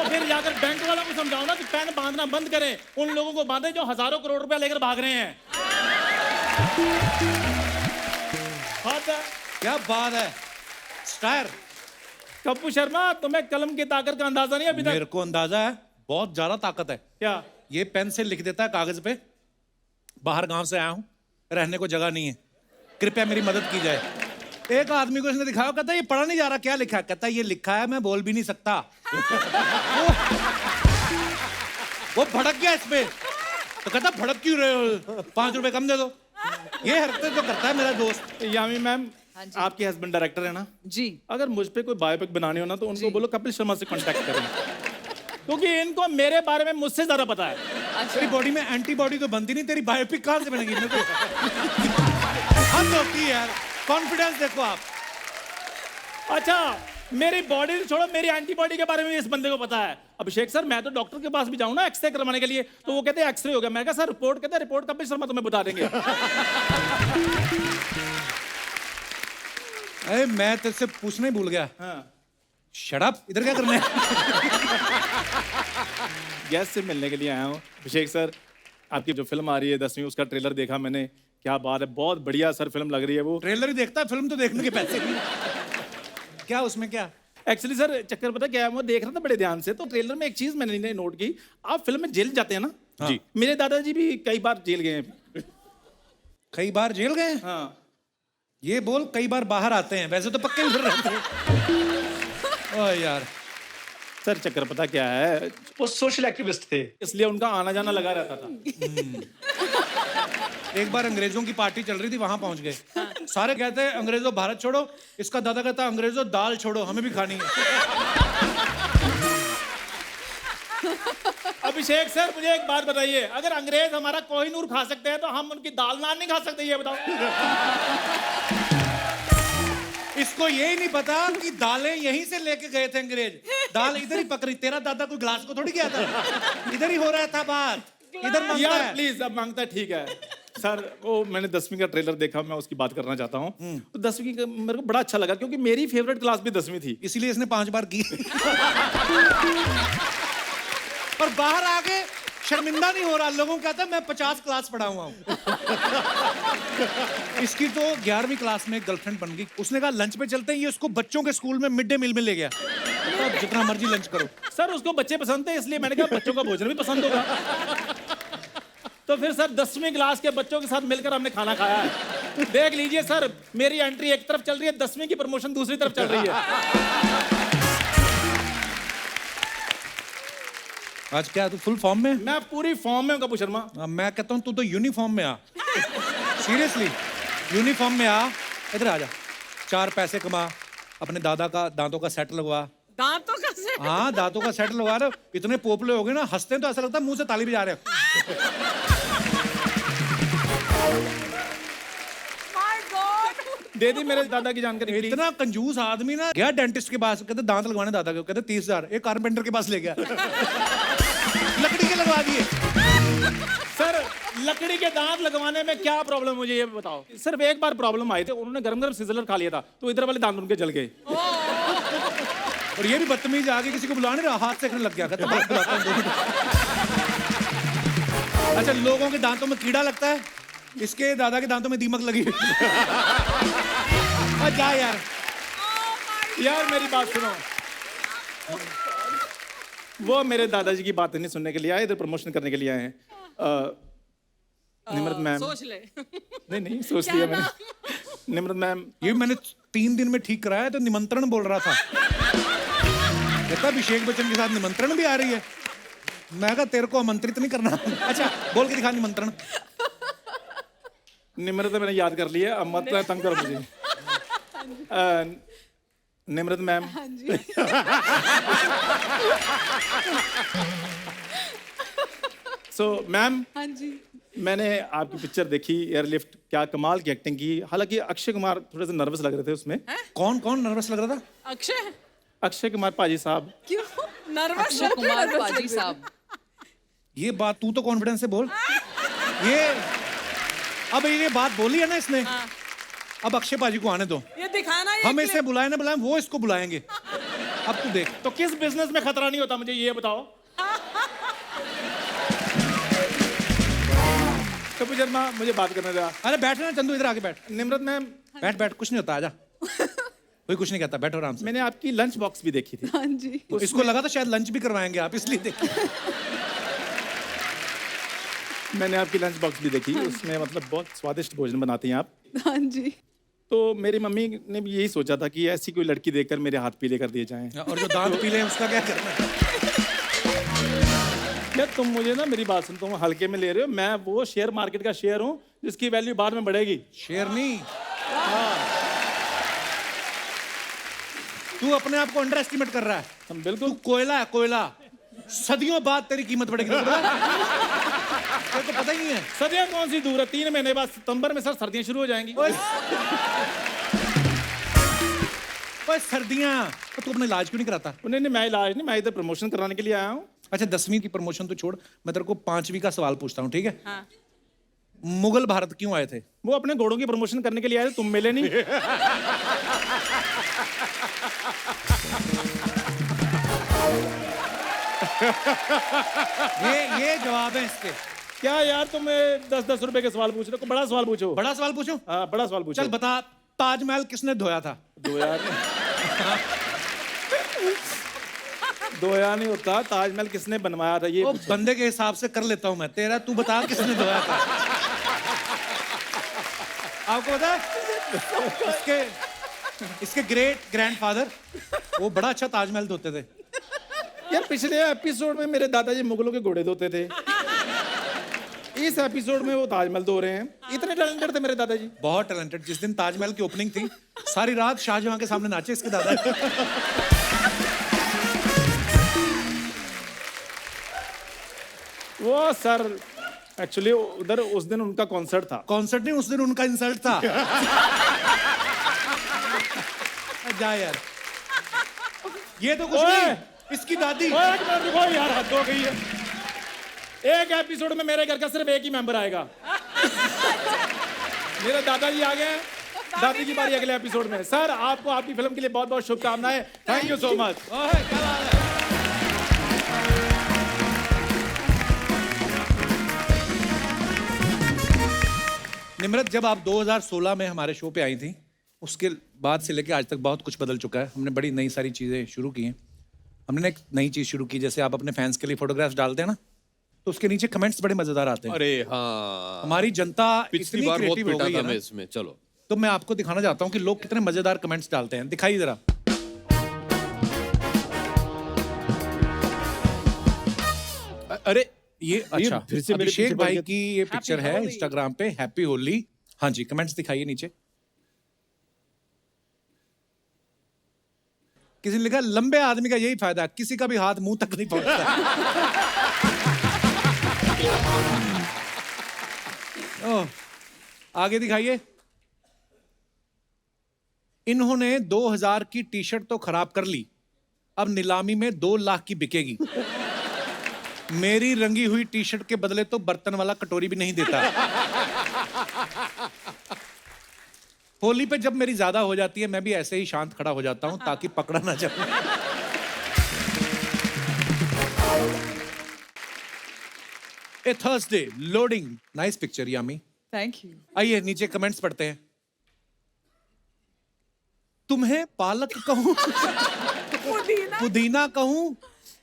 फिर जाकर बैंक वालों को समझाओ ना कि पेन बांधना बंद करें, उन लोगों को बांधे जो हजारों करोड़ रुपया लेकर भाग रहे हैं। क्या बात है स्टार। कप्पू शर्मा, तुम्हें कलम की ताकत का अंदाजा नहीं अभी तक? मेरे को अंदाजा है, बहुत ज्यादा ताकत है। क्या? ये पेन से लिख देता है कागज पे, बाहर गांव से आया हूं, रहने को जगह नहीं है, कृपया मेरी मदद की जाए। एक आदमी को इसने दिखाया, कहता है ये पढ़ा नहीं जा रहा, क्या लिखा है? कहता है ये लिखा है मैं बोल भी नहीं सकता। वो भड़क गया इस पे, तो कहता भड़क क्यों रहे हो, 5 रुपए कम दे दो। ये हरकतें तो करता है मेरा दोस्त। यामी मैम, आपके हस्बैंड डायरेक्टर है ना? जी। अगर मुझ पे कोई बायोपिक बनानी हो ना तो उनको बोलो कपिल शर्मा से कांटेक्ट करें, क्योंकि इनको मेरे बारे में मुझसे ज्यादा पता है। तेरी बॉडी में एंटीबॉडी तो बनती नहीं, तेरी बायोपिक कहां से बनेगी? मेरे को हद होती है यार, कॉन्फिडेंस देखो आप। अच्छा, मेरी बॉडी छोड़ो, मेरी एंटीबॉडी के बारे में इस बंदे को पता है। अभिषेक सर, मैं तो डॉक्टर के पास भी जाऊं ना एक्सरे करवाने के लिए, तो वो कहते हैं एक्सरे हो गया। मैं कहा सर रिपोर्ट, कहते हैं रिपोर्ट कपिल शर्मा तुम्हें बता देंगे। अरे मैं तेरे से पूछना ही भूल गया। हाँ। शट अप, इधर क्या करना है? गेस्ट से मिलने के लिए आया हूँ। अभिषेक सर, आपकी जो फिल्म आ रही है 10वीं, उसका ट्रेलर देखा मैंने, क्या बात है, बहुत बढ़िया सर फिल्म लग रही है वो। ट्रेलर ही देखता है, फिल्म तो देखने के पैसे नहीं। क्या उसमें क्या? एक्चुअली सर चक्कर पता क्या है, मैं देख रहा था बड़े ध्यान से, तो ट्रेलर में एक चीज मैंने नोट की, आप फिल्म में जेल जाते हैं ना? हाँ। जी। मेरे दादाजी भी कई बार जेल गए हैं। कई बार जेल गए? हाँ। ये बोल कई बार बाहर आते हैं, वैसे तो पक्के उधर रहते हैं। ओह यार। सर चक्कर पता क्या है, वो सोशल एक्टिविस्ट थे, इसलिए उनका आना जाना लगा रहता था। एक बार अंग्रेजों की पार्टी चल रही थी, वहां पहुंच गए, सारे कहते हैं अंग्रेजों भारत छोड़ो, इसका दादा कहता है अंग्रेजों दाल छोड़ो, हमें भी खानी है। अभिषेक सर, मुझे एक बात बताइए, अगर अंग्रेज हमारा कोहिनूर खा सकते हैं तो हम उनकी दाल नान नहीं खा सकते, ये बताओ। इसको यही नहीं पता कि दालें यहीं से लेके गए थे अंग्रेज, दाल इधर ही पक रही। तेरा दादा कोई ग्लास को थोड़ी गया था, इधर ही हो रहा था बात, इधर मांगता यार है। प्लीज, अब मांगता है, ठीक है सर। वो मैंने 10वीं का ट्रेलर देखा, मैं उसकी बात करना चाहता हूँ। तो 10वीं का मेरे को बड़ा अच्छा लगा, क्योंकि मेरी फेवरेट क्लास भी 10वीं थी, इसीलिए इसने 5 बार की। और बाहर आके शर्मिंदा नहीं हो रहा, लोगों को कहता है मैं 50 क्लास पढ़ा हुआ हूँ। इसकी तो 11वीं क्लास में गर्लफ्रेंड बन गई, उसने कहा लंच पे चलते हैं, ये उसको बच्चों के स्कूल में मिड डे मील में ले गया, तो जितना मर्जी लंच करो। सर उसको बच्चे पसंद थे, इसलिए मैंने कहा बच्चों का भोजन भी पसंद होगा। तो फिर सर 10वीं क्लास के बच्चों के साथ मिलकर हमने खाना खाया है। देख लीजिए सर, मेरी एंट्री एक तरफ चल रही है, 10वीं की प्रमोशन दूसरी तरफ चल रही है। आज क्या तू फुल फॉर्म में? मैं पूरी फॉर्म में हूं कपूर शर्मा। मैं कहता हूँ तू तो यूनिफॉर्म में आ, सीरियसली यूनिफॉर्म में आ, इधर आ जा, 4 पैसे कमा, अपने दादा का दांतों का सेट लगवा। दांतों का सेट? हाँ, दांतों का सेट लगवा रहे हो, इतने पोपले हो गए ना, हंसते हैं तो ऐसा लगता है मुंह से ताली बजा रहे हो। My God! दे दी मेरे दादा की जानकारी। इतना कंजूस आदमी ना, गया डेंटिस्ट के पास, कहते दांत लगवाने दादा के, कहते 30,000, एक कारपेंटर के पास ले गया, लकड़ी के लगवा दिए। सर लकड़ी के दांत लगवाने में क्या प्रॉब्लम, मुझे ये बताओ। सिर्फ एक बार प्रॉब्लम आई थी, उन्होंने गरम गरम सिजलर खा लिया था, तो इधर वाले दांत उनके जल गए। और ये भी बदतमीज आगे किसी को बुला नहीं रहा, हाथ सेकने लग गया, कहता बात बुलाता हूं 2 मिनट। अच्छा, लोगों के दांतों में कीड़ा लगता है, इसके दादा के दांतों में दीमक लगी। जा यार। यार मेरी बात सुनो, वो मेरे दादाजी की बात नहीं सुनने के लिए आए, इधर प्रमोशन करने के लिए आए हैं। निम्रत मैम, सोच ले। नहीं सोच लिया मैंने। निम्रत मैम, ये मैंने 3 दिन में ठीक कराया, तो निमंत्रण बोल रहा था, कहता अभिषेक बच्चन के साथ निमंत्रण भी आ रही है। मैं कहा तेरे को आमंत्रित नहीं करना। अच्छा बोल के दिखा निमंत्रण। निम्रत मैंने याद कर लिया, अब मत तंग करो मुझे। निम्रत मैम, सो मैम, हाँ जी। मैंने आपकी पिक्चर देखी एयरलिफ्ट, क्या कमाल की एक्टिंग की। हालांकि अक्षय कुमार थोड़े से नर्वस लग रहे थे उसमें। कौन कौन नर्वस लग रहा था? अक्षय? अक्षय कुमार पाजी साहब। क्यों? नर्वस अक्षय कुमार पाजी साहब। ये बात तू तो कॉन्फिडेंस से बोल। ये अब ये बात बोली है ना इसने, अब अक्षय पाजी को आने दो। ये दिखाना ये हम इसे बुलाए ना बुलाए, वो इसको बुलाएंगे। अब तू देख। तो किस बिजनेस में खतरा नहीं होता, मुझे ये बताओ। तो शर्मा, मुझे बात करने दे। अरे बैठ ना चंदू, इधर आके बैठ। निम्रत मैम, बैठ बैठ, कुछ नहीं होता, आजा। कोई कुछ नहीं कहता, बैठो आराम से। मैंने आपकी लंच बॉक्स भी देखी थी। हाँ जी। तो इसको लगा था शायद लंच भी करवाएंगे आप, इसलिए देख। मैंने आपकी लंच बॉक्स भी देखी, उसमें मतलब बहुत स्वादिष्ट भोजन बनाती हैं आप। हाँ जी। तो मेरी मम्मी ने भी यही सोचा था कि ऐसी कोई लड़की देखकर मेरे हाथ पीले कर दिए जाएं। और जो दांत पीले हैं उसका क्या करना है? यार तुम मुझे ना, मेरी बात सुन, तुम हल्के में ले रहे हो। मैं वो शेयर मार्केट का शेयर हूँ जिसकी वैल्यू बाद में बढ़ेगी। शेर नहीं, तू अपने आप को अंडर एस्टिमेट कर रहा है। हम तू बिल्कुल। कोयला है, कोयला। सदियों बाद तेरी कीमत बढ़ेगी, तेरे को पता ही नहीं है। सर्दियाँ कौन सी दूर है, 3 महीने बाद सितंबर में सर सर्दियाँ शुरू हो जाएंगी। ओए सर्दियां, तो तू अपना इलाज क्यों नहीं कराता? नहीं नहीं, मैं इलाज नहीं, मैं इधर प्रमोशन कराने के लिए आया हूँ। अच्छा 10वीं की प्रमोशन तो छोड़, मैं तेरे को 5वीं का सवाल पूछता हूँ, ठीक है? हाँ। मुगल भारत क्यों आए थे? वो अपने घोड़ों की प्रमोशन करने के लिए आए थे, तुम मिले नहीं। ये जवाब है इसके। क्या यार, तुम 10-10 रुपए के सवाल पूछ रहे हो, कोई बड़ा सवाल पूछो। बड़ा सवाल पूछूं? हाँ, बड़ा सवाल पूछो। चल बता, ताजमहल किसने धोया था? धोया नहीं होता, ताजमहल किसने बनवाया था ये वो पूछो। बंदे के हिसाब से कर लेता हूं मैं, तेरा तू बता किसने धोया था? आपको पता है इसके ग्रेट ग्रैंडफादर वो बड़ा अच्छा ताजमहल धोते थे। यार पिछले एपिसोड में मेरे दादाजी मुगलों के घोड़े धोते थे, इस एपिसोड में वो ताजमहल धो रहे हैं। इतने टैलेंटेड थे मेरे दादाजी। बहुत टैलेंटेड। जिस दिन ताजमहल की ओपनिंग थी, सारी रात शाहजहां के सामने नाचे इसके दादा। वो सर एक्चुअली उधर उस दिन उनका कॉन्सर्ट था। कॉन्सर्ट नहीं, उस दिन उनका इंसल्ट था। जा यार, ये तो कुछ ओए! नहीं, इसकी दादी। ओए, एक मिनट रुको यार, हद हो गई है। एक एपिसोड में मेरे घर का सिर्फ एक ही मेंबर आएगा। मेरे दादाजी आ गए, दादी की बारी अगले एपिसोड में। सर आपको आपकी फिल्म के लिए बहुत बहुत शुभकामनाएं। Thank you so much. ओए, क्या बात है? निम्रत, जब आप 2016 में हमारे शो पे आई थी, उसके बाद से लेके आज तक बहुत कुछ बदल चुका है। हमने बड़ी नई सारी चीज़ें शुरू की हैं। हमने एक नई चीज़ शुरू की, जैसे आप अपने फैंस के लिए फोटोग्राफ्स डालते हैं ना, तो उसके नीचे कमेंट्स बड़े मजेदार आते हैं। अरे हाँ, हमारी जनता पिछली इतनी बार बहुत क्रिएटिव हो पिटा गई था है ना, मैं इसमें। चलो तो मैं आपको दिखाना चाहता हूँ कि लोग कितने मजेदार कमेंट्स डालते हैं। दिखाइए जरा। अरे ये अच्छा, फिर से मेरे अभिषेक पीछे पड़ भाई गया। की ये पिक्चर है होली। इंस्टाग्राम पे, हैप्पी होली। हाँ जी, कमेंट्स दिखाइए नीचे। किसी ने लिखा, लंबे आदमी का यही फायदा, किसी का भी हाथ मुंह तक नहीं पहुंचता। ओह, आगे दिखाइए। इन्होंने 2000 की टी शर्ट तो खराब कर ली, अब नीलामी में 2 लाख की बिकेगी। मेरी रंगी हुई टी शर्ट के बदले तो बर्तन वाला कटोरी भी नहीं देता। होली पे जब मेरी ज्यादा हो जाती है, मैं भी ऐसे ही शांत खड़ा हो जाता हूं ताकि पकड़ा ना जाए। A Thursday loading, nice picture Yami. Thank you. आइए नीचे कमेंट्स पढ़ते हैं। तुम्हें पालक कहूं, पुदीना कहूं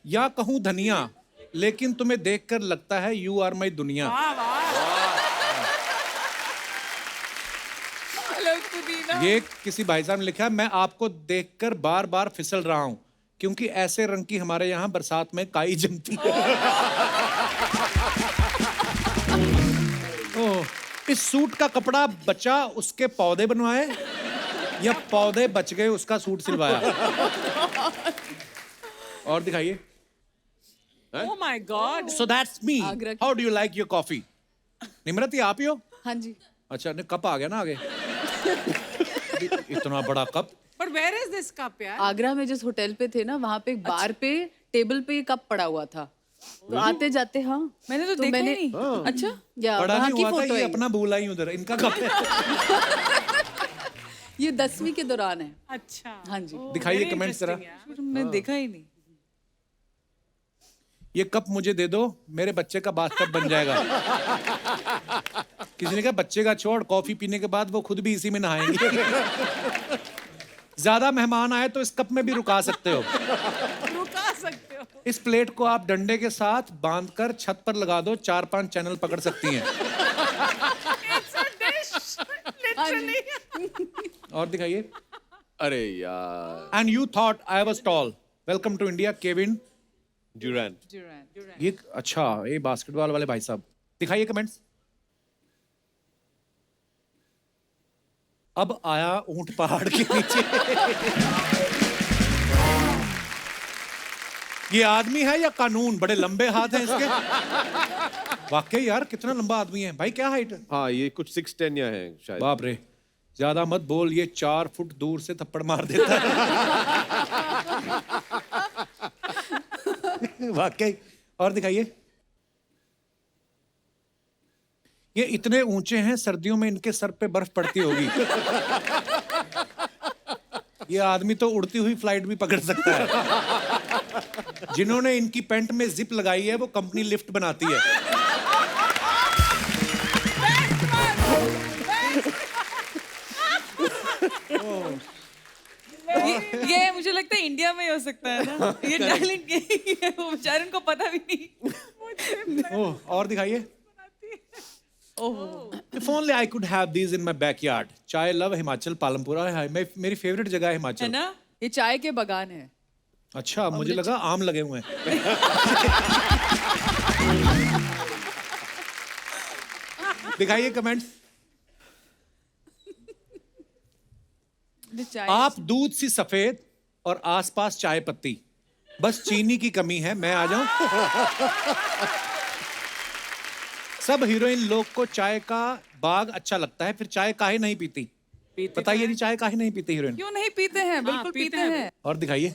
या कहूं धनिया, लेकिन तुम्हें देखकर लगता है यू आर माई दुनिया। ये किसी भाई साहब ने लिखा है, मैं आपको देखकर बार बार फिसल रहा हूं क्योंकि ऐसे रंग की हमारे यहां बरसात में काई जमती है। ओह, इस सूट का कपड़ा बचा उसके पौधे बनवाए या पौधे बच गए उसका सूट सिलवाया? और दिखाइए। Oh my God. So that's me. Agra की- How do you like your coffee? Nimrat, ये आप ही हो? हाँ जी। अच्छा, ने कप आ गया ना आगे। इतना बड़ा cup. But where is this cup, यार? आगरा में जिस होटल पे थे ना, वहाँ पे एक बार पे टेबल पे ये कप पड़ा हुआ था, तो आते जाते हाँ मैंने तो देखा ही नहीं। अच्छा, या बड़ा वहाँ नहीं की हुआ था, फोटो ये है। अपना बोला ही उधर इनका कब है। ये 10वीं के दौरान है। अच्छा। हाँ जी। दिखाइए Very कमेंट्स जरा। interesting, यार। मैं देखा ही नहीं। ये कप मुझे दे दो, मेरे बच्चे का बाथटब बन जाएगा। किसी ने कहा बच्चे का छोड़, कॉफी पीने के बाद वो खुद भी इसी में नहाएंगे। ज्यादा मेहमान आए तो इस कप में भी रुका सकते हो। रुका सकते हो। इस प्लेट को आप डंडे के साथ बांधकर छत पर लगा दो, 4-5 चैनल पकड़ सकती हैं। It's a dish, literally. और दिखाइए। अरे यार and you thought I was tall. Welcome to India Kevin. Durant. ये अच्छा, ये बास्केटबॉल वाले भाई साहब। दिखाइए कमेंट्स। अब आया ऊंट पहाड़ के नीचे। ये आदमी है या कानून? बड़े लंबे हाथ हैं इसके। वाकई यार कितना लंबा आदमी है भाई, क्या हाइट है? हाँ ये कुछ 6'10" या है शायद। बाप रे, ज्यादा मत बोल, ये 4 फुट दूर से थप्पड़ मार देता है। वाकई। और दिखाइए। ये इतने ऊंचे हैं, सर्दियों में इनके सर पे बर्फ पड़ती होगी। ये आदमी तो उड़ती हुई फ्लाइट भी पकड़ सकता है। जिन्होंने इनकी पैंट में जिप लगाई है वो कंपनी लिफ्ट बनाती है। ये मुझे लगता है इंडिया में ही हो सकता है ना। ये टैलेंट यही है, वो बेचारे उनको पता भी नहीं। ओह, और दिखाइए। If only I could have these in my backyard. चाय लव हिमाचल पालमपुरा है, मेरी फेवरेट जगह है है हिमाचल। ना? ये चाय के बागान है। अच्छा, मुझे लगा आम लगे हुए हैं। दिखाइए कमेंट्स। चाय आप दूध सी सफेद और आसपास चाय पत्ती, बस चीनी की कमी है, मैं आ जाऊं? सब हीरोइन लोग को चाय का बाग अच्छा लगता है, फिर चाय काहे नहीं पीती? बताइए जी, चाय काहे नहीं पीती हीरोइन? क्यों नहीं पीते हैं? बिल्कुल पीते हैं। और दिखाइए।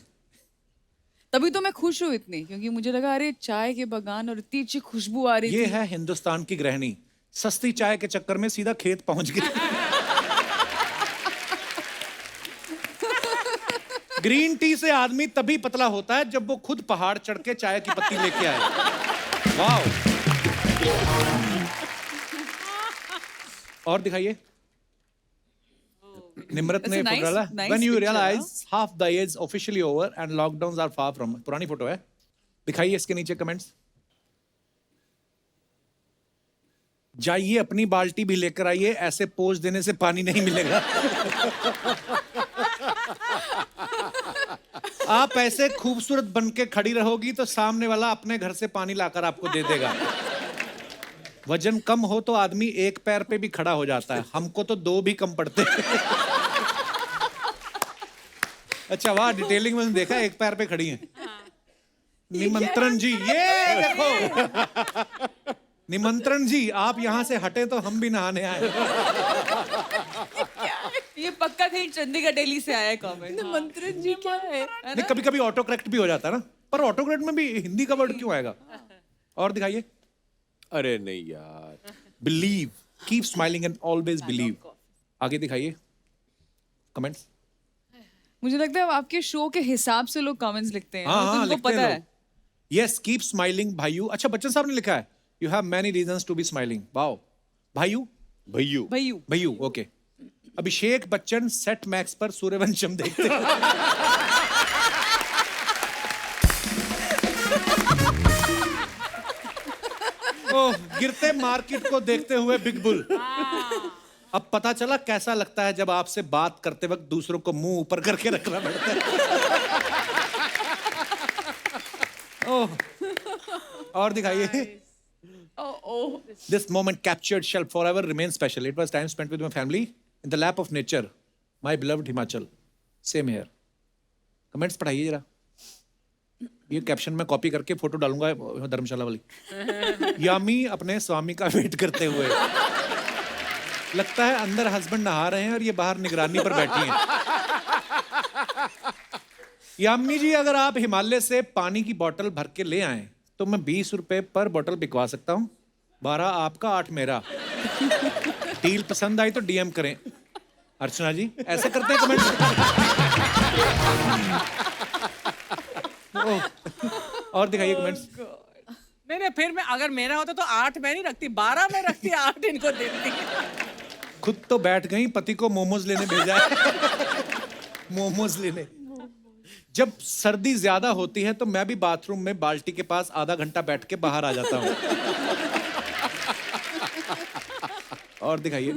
तभी तो मैं खुश हूँ इतनी, क्योंकि मुझे लगा अरे चाय के बागान और इतनी अच्छी खुशबू आ रही ये थी। है हिंदुस्तान की गृहिणी, सस्ती चाय के चक्कर में सीधा खेत पहुंच गई। ग्रीन टी से आदमी तभी पतला होता है जब वो खुद पहाड़ चढ़ के चाय की पत्ती लेके आए। वाह। और दिखाइए। निम्रत ने That's a डाला, nice when you picture, realize half the year is officially over and lockdowns are far from। पुरानी फोटो है। दिखाइए इसके नीचे कमेंट्स। जाइए अपनी बाल्टी भी लेकर आइए, ऐसे पोज देने से पानी नहीं मिलेगा। आप ऐसे खूबसूरत बन के खड़ी रहोगी तो सामने वाला अपने घर से पानी लाकर आपको दे देगा। वजन कम हो तो आदमी एक पैर पे भी खड़ा हो जाता है, हमको तो 2 भी कम पड़ते हैं। अच्छा वाह, डिटेलिंग में देखा, एक पैर पे खड़ी हैं। निमंत्रण जी, ये देखो। निमंत्रण जी, आप यहाँ से हटे तो हम भी नहाने आए। ये पक्का कहीं चंडीगढ़ दिल्ली से आया है कमेंट। मंत्रन जी क्या है? नहीं, कभी कभी ऑटो करेक्ट भी हो जाता है ना, पर ऑटो करेक्ट में भी हिंदी का वर्ड क्यों आएगा? और दिखाइए। अरे नहीं यार। Believe, keep smiling and always believe. आगे दिखाइए कमेंट्स। मुझे लगता है आपके शो के हिसाब से लोग कमेंट्स लिखते हैं। हाँ तो हाँ, उनको लिखते पता हैं है। लोग। यस, कीप स्माइलिंग भाईयू। अच्छा, बच्चन साहब ने लिखा है, you have many reasons to be smiling. Wow. भाईयू, भैयू। भैयू। भैयू, okay. Abhishek Bachchan Set Max पर सूर्यवंशम देखते हैं। ओह, गिरते मार्केट को देखते हुए बिग बुल। अब पता चला कैसा लगता है जब आपसे बात करते वक्त दूसरों को मुंह ऊपर करके रखना पड़ता है। ओह, और दिखाइए। This moment captured shall forever remain special. It was time spent with my family in the lap of nature. My beloved Himachal. Same here. Comments पढ़ाइए जरा। ये कैप्शन में कॉपी करके फोटो डालूंगा धर्मशाला वाली। यामी अपने स्वामी का वेट करते हुए। लगता है अंदर हस्बैंड नहा रहे हैं और ये बाहर निगरानी पर बैठी हैं। यामी जी, अगर आप हिमालय से पानी की बोतल भर के ले आए तो मैं 20 रुपए पर बोतल बिकवा सकता हूँ। 12 आपका, 8 मेरा। डील पसंद आई तो डीएम करें। अर्चना जी ऐसे करते हैं कमेंट। और दिखाइए कमेंट्स। नहीं, फिर मैं अगर मेरा होता तो 8 मैं नहीं रखती, 12 मैं रखती, 8 इनको देती। खुद तो बैठ गई, पति को मोमोज लेने भेजा है। मोमोज लेने। जब सर्दी ज्यादा होती है तो मैं भी बाथरूम में बाल्टी के पास आधा घंटा बैठ के बाहर आ जाता हूँ। और दिखाइए।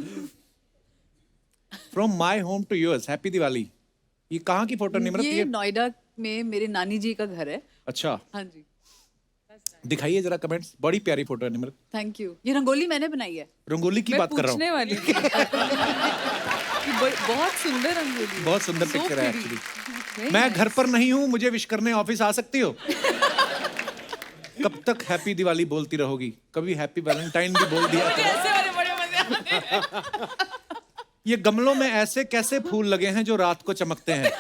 From my home to yours, happy Diwali. ये कहाँ की फोटो निमरत? ये नोएडा में मेरे नानी जी का घर है। अच्छा, हाँ जी, दिखाइए जरा कमेंट्स। बड़ी प्यारी फोटो है निमरत। Thank you. ये रंगोली मैंने बनाई है। रंगोली की मैं बात कर रहा पूछने हूँ। वाली थी। कि बहुत सुंदर रंगोली है। बहुत सुंदर So पिक्चर है pretty. एक्चुअली। Very मैं nice. घर पर नहीं हूँ, मुझे विश करने ऑफिस आ सकती हो? कब तक हैप्पी दिवाली बोलती रहोगी? कभी हैप्पी वैलेंटाइन भी बोल दिया मुझे करो। ऐसे वाले बड़े मजे आते हैं। ये गमलों में ऐसे कैसे फूल लगे हैं जो रात को चमकते हैं?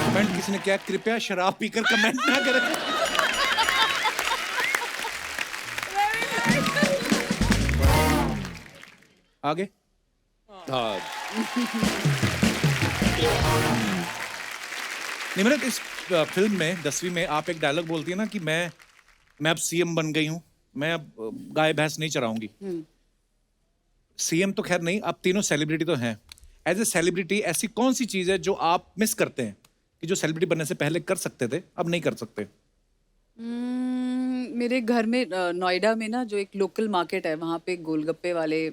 कमेंट किसी ने किया, कृपया शराब पीकर कमेंट ना करें। आगे। हाँ, निमरत, इस फिल्म में 10वीं में आप एक डायलॉग बोलती है ना कि मैं अब सीएम बन गई हूं, मैं अब गाय भैंस नहीं चराऊंगी। सीएम तो खैर नहीं, आप तीनों सेलिब्रिटी तो हैं। एज ए सेलिब्रिटी ऐसी कौन सी चीज है जो आप मिस करते हैं कि जो सेलिब्रिटी बनने से पहले कर सकते थे, अब नहीं कर सकते? मेरे घर में नोएडा में ना जो एक लोकल मार्केट है, वहाँ पे गोलगप्पे वाले।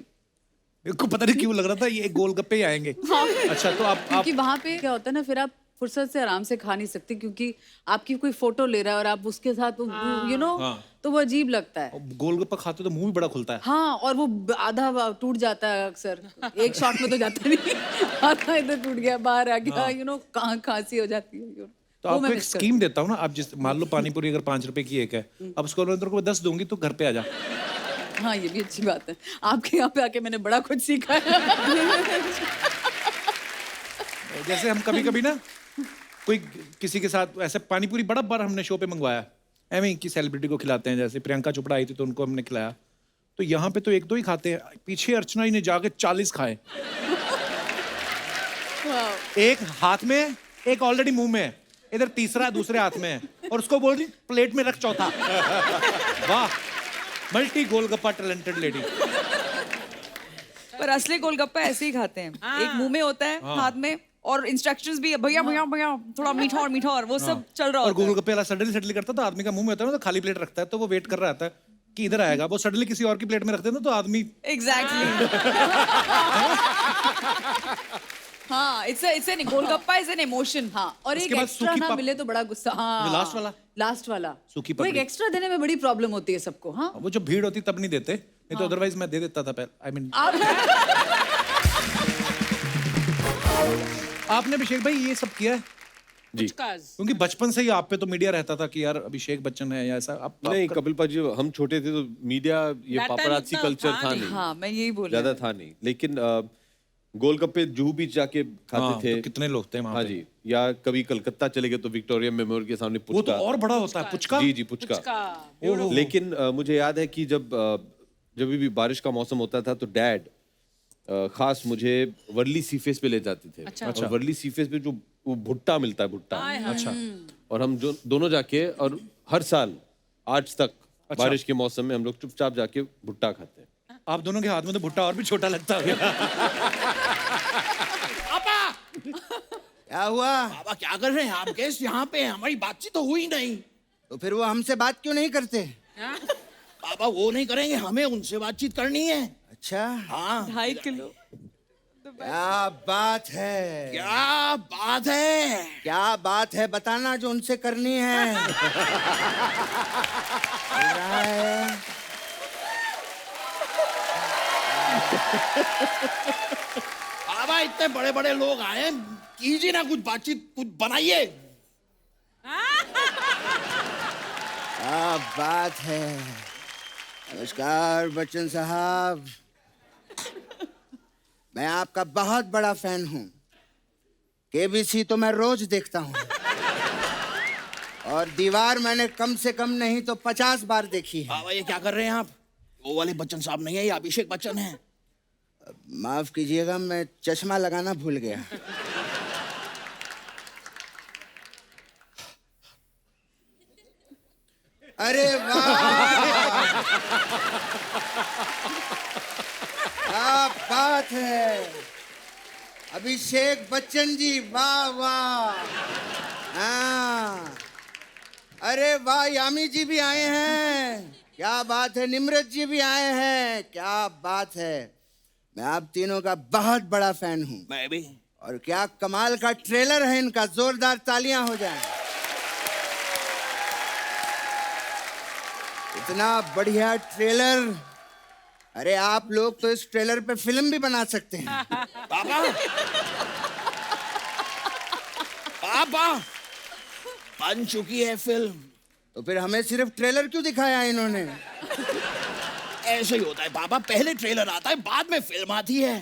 मेरे को पता नहीं क्यों लग रहा था ये गोलगप्पे ही आएंगे। अच्छा, तो आप क्योंकि वहाँ पे क्या होता है ना, फिर आप फुर्सत से आराम से खा नहीं सकते, क्योंकि आपकी कोई फोटो ले रहा है और आप उसके साथ यू नो, तो वो अजीब लगता है। गोलगप्पा खाते हो तो मुंह भी बड़ा खुलता है। हाँ, और वो आधा टूट जाता है अक्सर। एक शॉट में तो जाता नहीं, आधा इधर टूट गया, बाहर आ गया, यू नो, कहाँ खांसी हो जाती है। तो आपको एक स्कीम देता हूँ ना, आप जिस मान लो पानी पूरी अगर 5 रुपए की एक है, अब उसको अंदर को 10 दूंगी तो घर पे आ जा। हाँ, ये भी अच्छी बात है। आपके यहाँ पे आके मैंने बड़ा कुछ सीखा है। जैसे हम कभी कभी ना कोई किसी के साथ ऐसे पानी पूरी बड़ा बार हमने शो पे मंगवाया, एवं ही की सेलिब्रिटी को खिलाते हैं। जैसे प्रियंका चोपड़ा आई थी तो उनको हमने खिलाया, तो यहाँ पे तो 1-2 ही खाते हैं। पीछे अर्चना जी ने जाके 40 खाए। एक हाथ में है, एक ऑलरेडी मुंह में है, इधर तीसरा दूसरे हाथ में है, और उसको बोल रही प्लेट में रख चौथा। वाह, मल्टी गोलगप्पा टैलेंटेड लेडी। पर असली गोलगप्पा ऐसे ही खाते हैं। एक मुंह में होता है, हाथ में, और इंस्ट्रक्शंस भी भैया भैया भैया थोड़ा मीठा और वो सब चल रहा और होता है। गोलगप्पे वाला सडनली करता है तो आदमी का मुंह में होता है ना, तो खाली प्लेट रखता है, तो वो वेट कर रहा था कि इधर आएगा। वो सडनली किसी और की प्लेट में रखते हैं ना, तो आदमी एग्जैक्टली। हाँ, it's an golgappa is an emotion. हाँ, और एक उसके बाद एक्स्ट्रा सूखी ना पप- मिले तो बड़ा गुस्सा। हाँ, लास्ट वाला? लास्ट वाला सूखी वो एक पपड़ी। एक्स्ट्रा देने में बड़ी प्रॉब्लम होती है सबको। हाँ, वो जब भीड़ होती तब नहीं देते, नहीं तो अदरवाइज मैं दे देता था पहले। आई मीन आपने अभिषेक भाई ये सब किया है? जी। क्योंकि बचपन से ही आप पे तो मीडिया रहता था कि यार अभिषेक बच्चन है या ऐसा। आप नहीं, कपिल पाजी हम छोटे थे तो मीडिया ये That time पापराची इतना कल्चर था था नहीं। नहीं, हाँ, मैं यही बोल ज्यादा था नहीं। लेकिन गोलगप्पे जूहू बीच जाके खाते हाँ, थे। तो कितने लोग थे वहाँ हाँ पे? जी, या कभी कलकत्ता चले गए तो विक्टोरिया मेमोरियल के सामने वो तो पुचका। और बड़ा होता है पुचका। जी जी, पुचका। लेकिन मुझे याद है कि जब भी बारिश का मौसम होता था तो डैड खास मुझे वर्ली सीफेस पे ले जाते थे। और वर्ली सीफेस पे जो वो भुट्टा मिलता है, भुट्टा। अच्छा। और हम जो दोनों जाके, और हर साल आज तक बारिश के मौसम में हम लोग चुपचाप जाके भुट्टा खाते हैं। आप दोनों के हाथ में तो भुट्टा और भी छोटा लगता है। क्या हुआ? बाबा क्या कर रहे हैं आप? गेस्ट यहाँ पे हैं, हमारी बातचीत तो हुई नहीं। तो फिर वो हमसे बात क्यों नहीं करते? बाबा वो नहीं करेंगे, हमें उनसे बातचीत करनी है। अच्छा, हाँ, 2.5 किलो। क्या बात है? क्या बात है? क्या बात है बताना जो उनसे करनी है। चल रहा है। बाबा इतने बड़े बड़े लोग आए हैं, कीजिए ना कुछ बातचीत, कुछ बनाइए। क्या बात है? नमस्कार बच्चन साहब, मैं आपका बहुत बड़ा फैन हूँ। केबीसी तो मैं रोज देखता हूँ और दीवार मैंने कम से कम नहीं तो 50 बार देखी है। बाबा ये क्या कर रहे हैं आप? वो वाले बच्चन साहब नहीं है, ये अभिषेक बच्चन है। माफ कीजिएगा, मैं चश्मा लगाना भूल गया। अरे वाह, क्या बात है अभिषेक बच्चन जी, वाह वाह। हाँ, अरे वाह, यामी जी भी आए हैं, क्या बात है। निम्रत जी भी आए हैं, क्या बात है। मैं आप तीनों का बहुत बड़ा फैन हूँ। मैं भी। और क्या कमाल का ट्रेलर है इनका, जोरदार तालियां हो जाएं। इतना बढ़िया ट्रेलर, अरे आप लोग तो इस ट्रेलर पे फिल्म भी बना सकते हैं। पापा पापा बन चुकी है फिल्म। तो फिर हमें सिर्फ ट्रेलर क्यों दिखाया इन्होंने? ऐसे ही होता है पापा, पहले ट्रेलर आता है बाद में फिल्म आती है।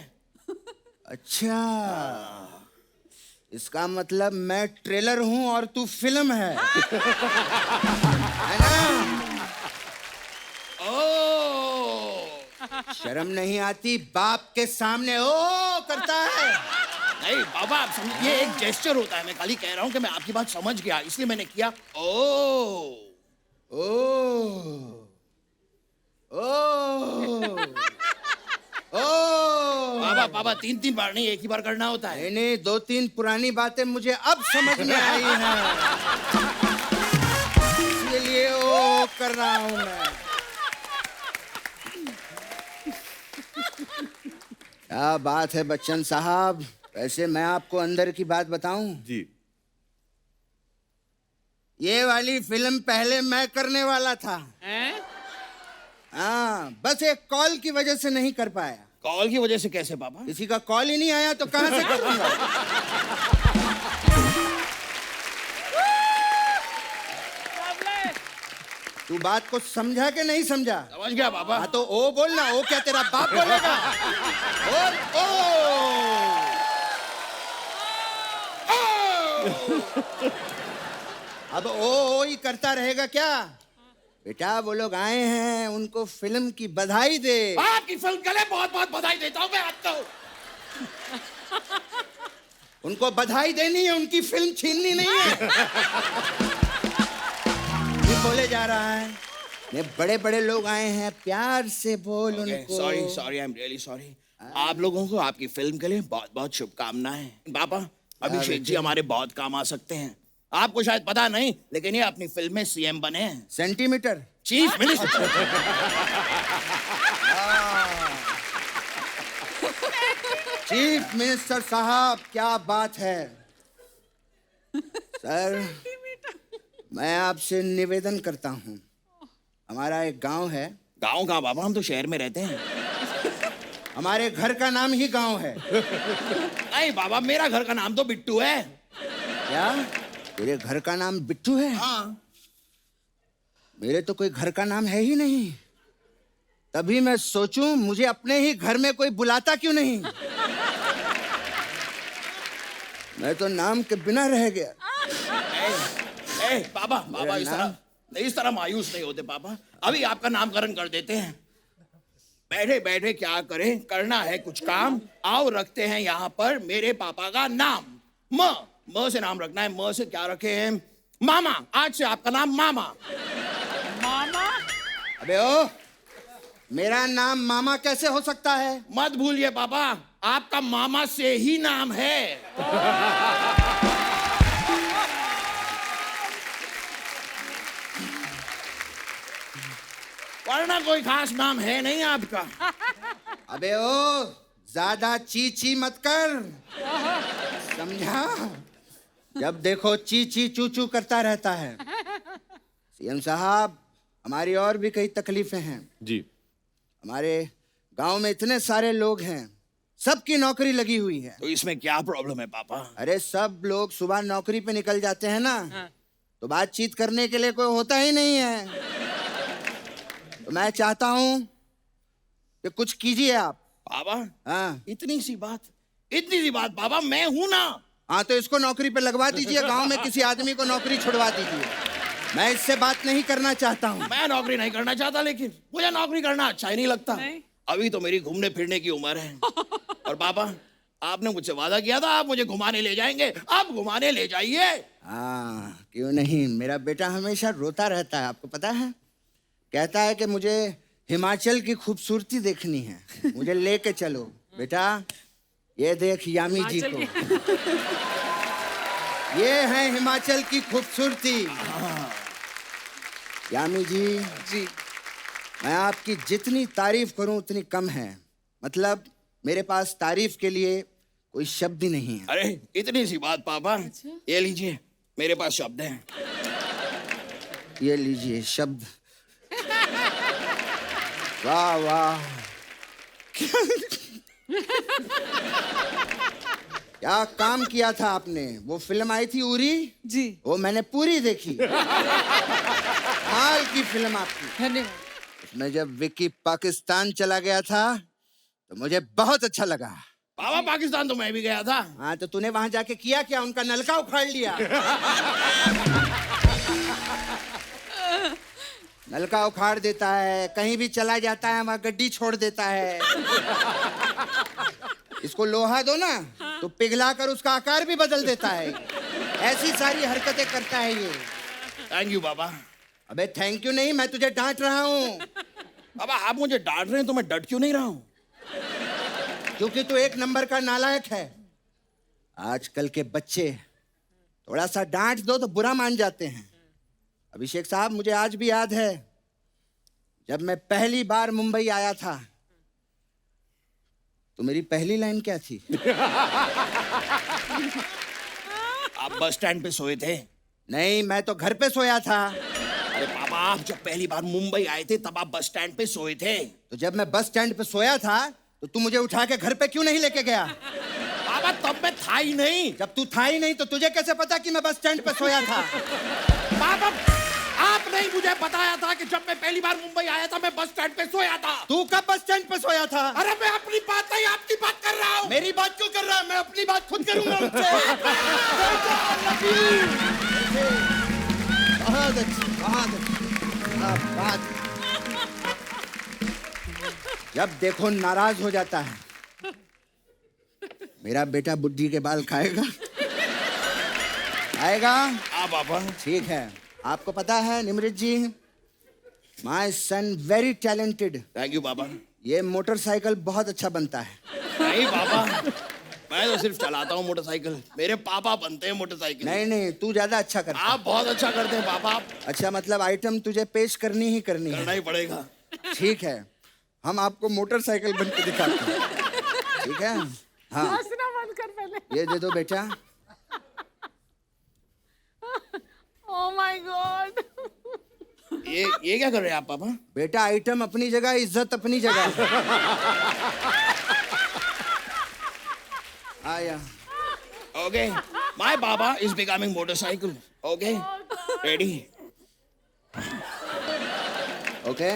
अच्छा, इसका मतलब मैं ट्रेलर हूं और तू फिल्म है ना? ओ शर्म नहीं आती बाप के सामने ओ करता है? नहीं बाबा, आप समझ, ये एक जेस्चर होता है। मैं खाली कह रहा हूँ कि मैं आपकी बात समझ गया, इसलिए मैंने किया ओ। ओ ओ ओ। बाबा पापा 3-3 बार नहीं, एक ही बार करना होता है। नहीं, 2-3 पुरानी बातें मुझे अब समझ में आई हैं, इसलिए ओ कर रहा हूं मैं। क्या बात है बच्चन साहब। वैसे मैं आपको अंदर की बात बताऊं, जी। ये वाली फिल्म पहले मैं करने वाला था। हाँ, बस एक कॉल की वजह से नहीं कर पाया। कॉल की वजह से कैसे पापा? किसी का कॉल ही नहीं आया तो कहां से करूंगा? तू बात को समझा कि नहीं समझा? समझ गया पापा। हाँ तो ओ बोलना। ओ क्या तेरा बाप बोलेगा? बोल ओ। अब ओ ही करता रहेगा क्या? बेटा वो लोग आए हैं, उनको फिल्म की बधाई दे। आपकी फिल्म के लिए बहुत बहुत बधाई देता हूँ मैं आपको। उनको बधाई देनी है, उनकी फिल्म छीननी नहीं है। ये बोले जा रहा है, ये बड़े बड़े लोग आए हैं, प्यार से बोल उनको। Sorry sorry, I am really sorry. आप लोगों को आपकी फिल्म के लिए बहुत बहुत शुभकामनाएं। पापा अभिषेक जी हमारे बहुत काम आ सकते हैं। आपको शायद पता नहीं, लेकिन ये अपनी फिल्म में सीएम बने हैं। Centimetre chief minister. Chief minister साहब, क्या बात है। सर मैं आपसे निवेदन करता हूँ, हमारा एक गांव है। गाँव कहाँ बाबा, हम तो शहर में रहते हैं। हमारे घर का नाम ही गांव है। नहीं बाबा, मेरा घर का नाम तो बिट्टू है। क्या तेरे घर का नाम बिट्टू है? हाँ। मेरे तो कोई घर का नाम है ही नहीं। तभी मैं सोचूं मुझे अपने ही घर में कोई बुलाता क्यों नहीं। मैं तो नाम के बिना रह गया। बाबा बाबा इस तरह मायूस नहीं होते पापा। अभी आपका नामकरण कर देते हैं। बैठे बैठे क्या करें, करना है कुछ काम। आओ रखते हैं यहाँ पर मेरे पापा का नाम। म से नाम रखना है। म से क्या रखे हैं? मामा। आज से आपका नाम मामा। मामा? अबे ओ, मेरा नाम मामा कैसे हो सकता है? मत भूलिए पापा, आपका मामा से ही नाम है। वरना कोई खास नाम है नहीं आपका। अबे ओ, ज्यादा ची ची मत कर, समझा? जब देखो ची ची चू चू करता रहता है। सीएम साहब, हमारी और भी कई तकलीफें हैं। जी। हमारे गांव में इतने सारे लोग हैं, सबकी नौकरी लगी हुई है। तो इसमें क्या प्रॉब्लम है पापा? अरे सब लोग सुबह नौकरी पे निकल जाते हैं ना, तो बातचीत करने के लिए कोई होता ही नहीं है। तो मैं चाहता हूं कि कुछ कीजिए आप। पापा हाँ, इतनी सी बात पापा, मैं हूं ना। हाँ तो इसको नौकरी पे लगवा दीजिए, गांव में किसी आदमी को नौकरी छुड़वा दीजिए। मैं इससे बात नहीं करना चाहता हूँ। मैं नौकरी नहीं करना चाहता, लेकिन मुझे नौकरी करना अच्छा ही नहीं लगता। अभी तो मेरी घूमने फिरने की उम्र है। और पापा, आपने मुझसे वादा किया था आप मुझे घुमाने ले जाएंगे, आप घुमाने ले जाइए। हाँ क्यों नहीं, मेरा बेटा हमेशा रोता रहता है, आपको पता है। कहता है कि मुझे हिमाचल की खूबसूरती देखनी है, मुझे लेके चलो। बेटा ये देख यामी जी को, ये है हिमाचल की खूबसूरती। यामी जी, मैं आपकी जितनी तारीफ करूं उतनी कम है। मतलब मेरे पास तारीफ के लिए कोई शब्द ही नहीं है। अरे इतनी सी बात पापा, ये लीजिए मेरे पास शब्द हैं। ये लीजिए शब्द। वाह वाह, क्या काम किया था आपने। वो फिल्म आई थी उरी जी, वो मैंने पूरी देखी। कमाल की फिल्म आपकी। धन्यवाद। उसमें जब विक्की पाकिस्तान चला गया था तो मुझे बहुत अच्छा लगा। पापा पाकिस्तान तो मैं भी गया था। हाँ तो तूने वहां जाके किया क्या, उनका नलका उखाड़ लिया। नलका उखाड़ देता है, कहीं भी चला जाता है वहां गड्डी छोड़ देता है। इसको लोहा दो ना तो पिघला कर उसका आकार भी बदल देता है। ऐसी सारी हरकतें करता है ये। थैंक यू पापा। अबे थैंक यू नहीं, मैं तुझे डांट रहा हूँ। पापा आप मुझे डांट रहे हैं तो मैं डट क्यों नहीं रहा हूँ? क्योंकि तू एक नंबर का नालायक है। आजकल के बच्चे थोड़ा सा डांट दो तो बुरा मान जाते हैं। अभिषेक साहब, मुझे आज भी याद है जब मैं पहली बार मुंबई आया था तो मेरी पहली लाइन क्या थी? आप बस स्टैंड पे सोए थे? नहीं, मैं तो घर पे सोया था। अरे पापा, आप जब पहली बार मुंबई आए थे तब आप बस स्टैंड पे सोए थे। तो जब मैं बस स्टैंड पे सोया था तो तू मुझे उठा के घर पे क्यों नहीं लेके गया? पापा तब मैं था ही नहीं। जब तू था ही नहीं तो तुझे कैसे पता कि मैं बस स्टैंड पे सोया था? पापा आपने ही मुझे बताया था कि जब मैं पहली बार मुंबई आया था मैं बस स्टैंड पे सोया था। तू कब बस स्टैंड पे सोया था? अरे मैं अपनी बात नहीं आपकी बात कर रहा हूँ। मेरी बात क्यों कर रहा है? मैं अपनी बात खुद करूंगा उनसे। बहुत अच्छी, बहुत अच्छी बात। जब देखो नाराज हो जाता है। मेरा बेटा बुद्धि के बाल खाएगा? खाएगा? हाँ पापा। ठीक है। आपको पता है Nimrat ji, my son very talented. Thank you पापा। ये मोटरसाइकिल बहुत अच्छा बनता है। नहीं पापा, मैं तो सिर्फ चलाता हूँ मोटरसाइकिल। मेरे पापा बनते हैं मोटरसाइकिल। नहीं नहीं, तू ज्यादा अच्छा करता है। आप बहुत अच्छा करते हैं पापा। अच्छा, मतलब आइटम तुझे पेश करनी ही करनी है। करना ही पड़ेगा। ठीक है, हम आपको मोटरसाइकिल बन के दिखाते हैं। ठीक है? हाँ, हंसना बंद कर पहले। ये दे दो बेटा। Oh my God. ये क्या कर रहे हैं आप पापा? बेटा आइटम अपनी जगह, इज्जत अपनी जगह। आया। Okay, my Baba is becoming motorcycle. Okay, ready? Okay.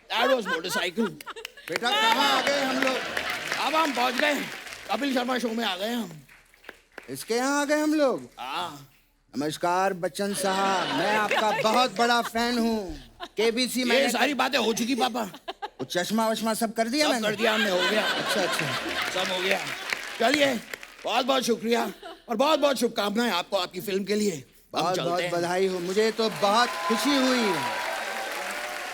That was motorcycle. बेटा कहाँ आ गए हम लोग? अब हम पहुंच गए कपिल शर्मा शो में आ गए हम। इसके यहाँ आ गए हम लोग। नमस्कार बच्चन साहब, मैं आपका बहुत बड़ा फैन हूँ। केबीसी में ये सारी बातें हो चुकी पापा। वो चश्मा वश्मा सब कर दिया सब मैंने? कर दिया हमने, हो गया। अच्छा अच्छा। सब हो गया। चलिए, बहुत बहुत शुक्रिया और बहुत बहुत शुभकामनाएं आपको आपकी फिल्म के लिए। हम बहुत चलते बहुत हैं। बधाई हो। मुझे तो बहुत खुशी हुई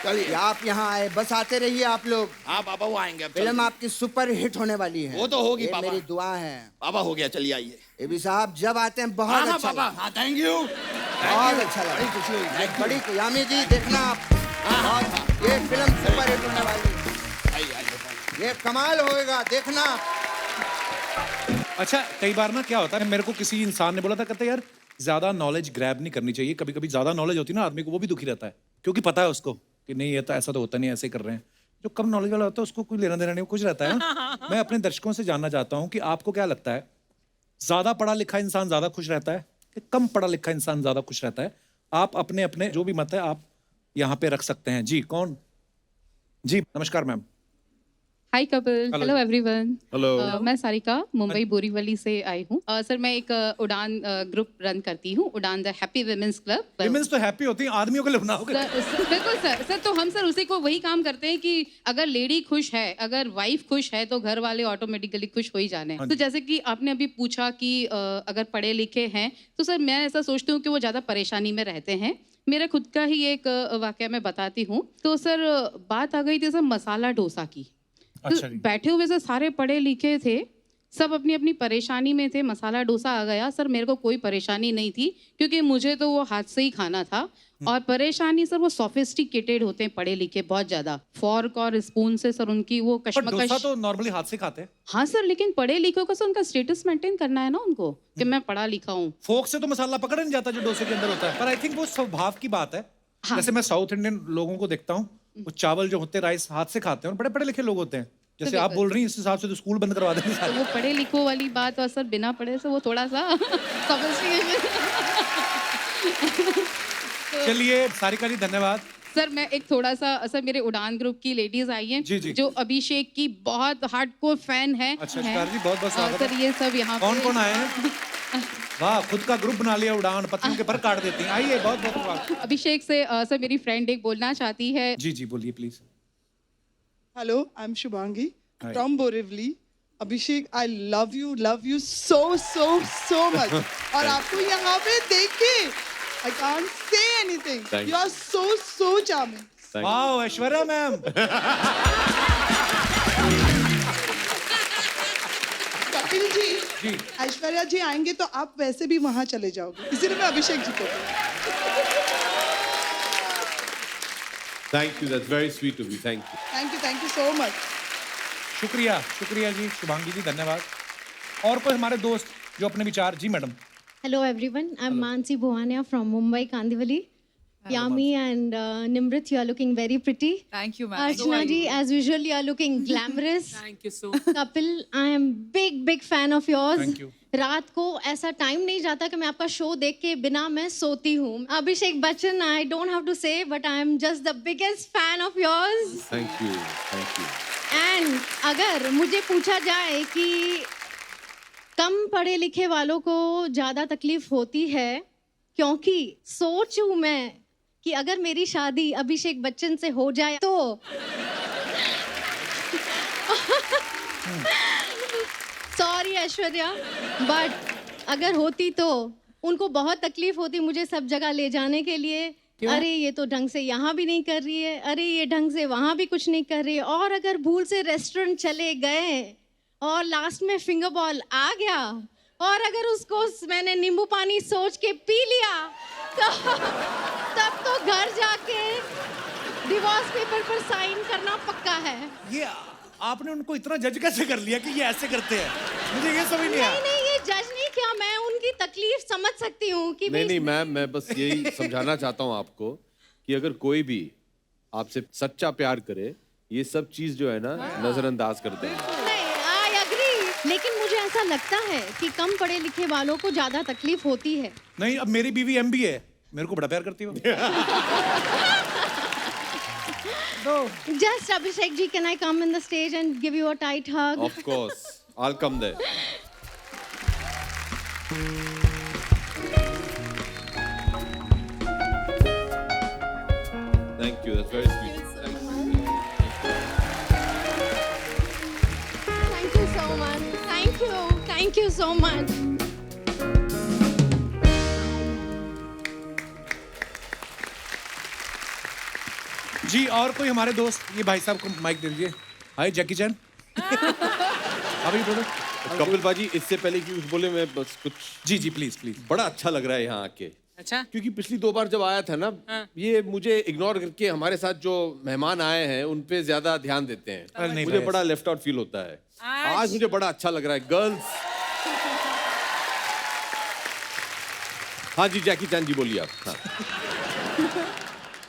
चलिए। कि आप यहाँ आए। बस आते रहिए आप लोग। हाँ पापा, वो आएंगे अब। फिल्म चलते हैं। आपकी सुपर हिट होने वाली है। वो तो होगी ये पापा। मेरी दुआ है। पापा हो गया, चलिए आइए। एबी साहब जब आते हैं बहुत हाँ अच्छा पापा, लगता हाँ थैंक यू। है। बहुत अच्छा बड़ी लगा। खुशी हुई। बड़ी यामी जी देखना आप, बहुत ये फिल्म सुपर हिट होने वाली है। आइए आइए पापा। ये कमाल होएगा, देखना। अच्छा, कई बार ना क्या होता है, मेरे को किसी इंसान ने बोला था, कहते यार ज्यादा नॉलेज ग्रैब नहीं करनी चाहिए। कभी कभी ज्यादा नॉलेज होती है ना आदमी को, वो भी दुखी रहता है क्योंकि पता है उसको कि नहीं ये तो ऐसा तो होता नहीं, ऐसे कर रहे हैं। जो कम नॉलेज वाला होता है उसको कोई लेना देना नहीं, कुछ रहता है ना। मैं अपने दर्शकों से जानना चाहता हूँ कि आपको क्या लगता है, ज्यादा पढ़ा लिखा इंसान ज्यादा खुश रहता है कि कम पढ़ा लिखा इंसान ज्यादा खुश रहता है? आप अपने अपने जो भी मत है आप यहाँ पे रख सकते हैं। जी कौन? जी नमस्कार मैम। हाय कपिल, हेलो एवरीवन। हेलो। मैं सारिका मुंबई बोरीवली से आई हूँ। सर मैं एक उड़ान ग्रुप रन करती हूँ, उड़ान the happy women's club. Women's तो हैप्पी होती हैं, आदमियों के लिए बनाओगे। बिल्कुल सर तो हम सर उसी को वही काम करते हैं कि अगर लेडी खुश है, अगर वाइफ खुश है तो घर वाले ऑटोमेटिकली खुश हो ही जाने हैं। तो जैसे कि आपने अभी पूछा कि अगर पढ़े लिखे हैं तो सर मैं ऐसा सोचती हूँ कि वो ज़्यादा परेशानी में रहते हैं। मेरा खुद का ही एक वाकया मैं बताती हूँ। तो सर बात आ गई थी सर मसाला डोसा की। तो अच्छा जी। बैठे हुए से सारे पढ़े लिखे थे, सब अपनी अपनी परेशानी में थे। मसाला डोसा आ गया सर, मेरे को कोई परेशानी नहीं थी क्योंकि मुझे तो वो हाथ से ही खाना था। और परेशानी सर वो सोफिस्टिकेटेड होते हैं पढ़े लिखे बहुत ज्यादा, फॉर्क और स्पून से सर उनकी वो पर डोसा कशमकश। तो नॉर्मली हाथ से खाते हैं। हाँ सर, लेकिन पढ़े लिखों का सर उनका स्टेटस मेंटेन करना है ना उनको कि मैं पढ़ा लिखा हूँ। फोक से तो मसाला पकड़ नहीं जाता जो डोसे के अंदर होता है। पर आई थिंक वो स्वभाव की बात है। हाँ। जैसे मैं साउथ इंडियन लोगों को देखता हूँ, वो चावल जो होते हैं राइस हाथ से खाते हैं और बड़े पढ़े लिखे लोग होते हैं। जैसे आप बोल रही हैं इस हिसाब से तो स्कूल बंद करवा देंगे तो सारे। वो पढ़े लिखों वाली बात और सर बिना पढ़े से वो थोड़ा सा चलिए सारिका जी धन्यवाद। सर मैं एक थोड़ा सा सर मेरे उड़ान ग्रुप की लेडीज आई हैं जी, जी। जो अभिषेक की बहुत हार्डकोर फैन है। अच्छा, शिकार जी, बहुत-बहुत स्वागत सर है। ये सब यहाँ कौन पे कौन आए हैं? वाह, खुद का ग्रुप बना लिया उड़ान, पत्नियों के पर काट देती हैं। आइए, बहुत बहुत स्वागत। अभिषेक से सर मेरी फ्रेंड एक बोलना चाहती है। जी जी बोलिए please. Hello, I'm Shubhangi Hi. from Borivali. Abhishek, I love you so much. और आपको यहाँ पे देख के I can't say anything. Thank You are so charming. वाह ऐश्वर्या मैम। कपिल जी, जी। ऐश्वर्या जी आएंगे तो आप वैसे भी वहाँ चले जाओगे, इसीलिए मैं अभिषेक जी को Thank you. That's very sweet of you. Thank you. Thank you so much. शुक्रिया शुक्रिया जी शुभांगी जी धन्यवाद। और कोई हमारे दोस्त जो अपने विचार। जी madam. Hello everyone, I'm Mansi Bhuwania from Mumbai, Kandivali. Yami and Nimrit, you are looking very pretty. Thank you, ma'am. Archana ji, as usual, you are looking glamorous. Thank you so Kapil, I am big fan of yours. Thank you. रात को ऐसा टाइम नहीं जाता कि मैं आपका शो देख के बिना मैं सोती हूँ। Abhishek Bachchan, I don't have to say, but I am just the biggest fan of yours. Thank you. Thank you. And अगर मुझे पूछा जाए कि कम पढ़े लिखे वालों को ज़्यादा तकलीफ होती है, क्योंकि सोच हूँ मैं कि अगर मेरी शादी अभिषेक बच्चन से हो जाए तो सॉरी ऐश्वर्या, बट अगर होती तो उनको बहुत तकलीफ होती मुझे सब जगह ले जाने के लिए। अरे ये तो ढंग से यहाँ भी नहीं कर रही है, अरे ये ढंग से वहाँ भी कुछ नहीं कर रही है। और अगर भूल से रेस्टोरेंट चले गए और लास्ट में फिंगर बॉल आ गया और अगर उसको मैंने नींबू पानी सोच के पी लिया तो तब तो घर जाके डिवोर्स पेपर पर साइन करना पक्का है। ये आपने उनको इतना जज कैसे कर लिया कि ये ऐसे करते हैं? मुझे ये समझ नहीं आया। नहीं ये जज नहीं किया, मैं उनकी तकलीफ समझ सकती हूँ कि नहीं मैम, मैं बस यही समझाना चाहता हूँ आपको कि अगर कोई भी आपसे सच्चा प्यार करे, ये सब चीज जो है ना नजरअंदाज कर दें। नहीं, आई एग्री, लेकिन मुझे ऐसा लगता है कि कम पढ़े लिखे वालों को ज्यादा तकलीफ होती है। नहीं, अब मेरी बीवी MBA है, मेरे को बड़ा प्यार करती हो। Just Abhishek ji, can I come in the stage and give you a tight hug? Of course, I'll come there. Thank you. That's very sweet. Thank you so much. Thank you so much. जी और कोई हमारे दोस्त। ये भाई साहब को माइक दे दीजिए। हाय जैकी चैन। अभी बोलो। कपिल बाजी, इससे पहले कि कुछ बोले मैं बस कुछ। जी जी प्लीज प्लीज। बड़ा अच्छा लग रहा है यहाँ आके, अच्छा। क्योंकि पिछली 2 बार जब आया था ना, ये मुझे इग्नोर करके हमारे साथ जो मेहमान आए हैं उन पे ज्यादा ध्यान देते हैं। अरे नहीं मुझे भाई, बड़ा लेफ्ट आउट फील होता है। आज मुझे बड़ा अच्छा लग रहा है। गर्ल्स। हाँ जी जैकी चैन जी बोलिए आप। हाँ।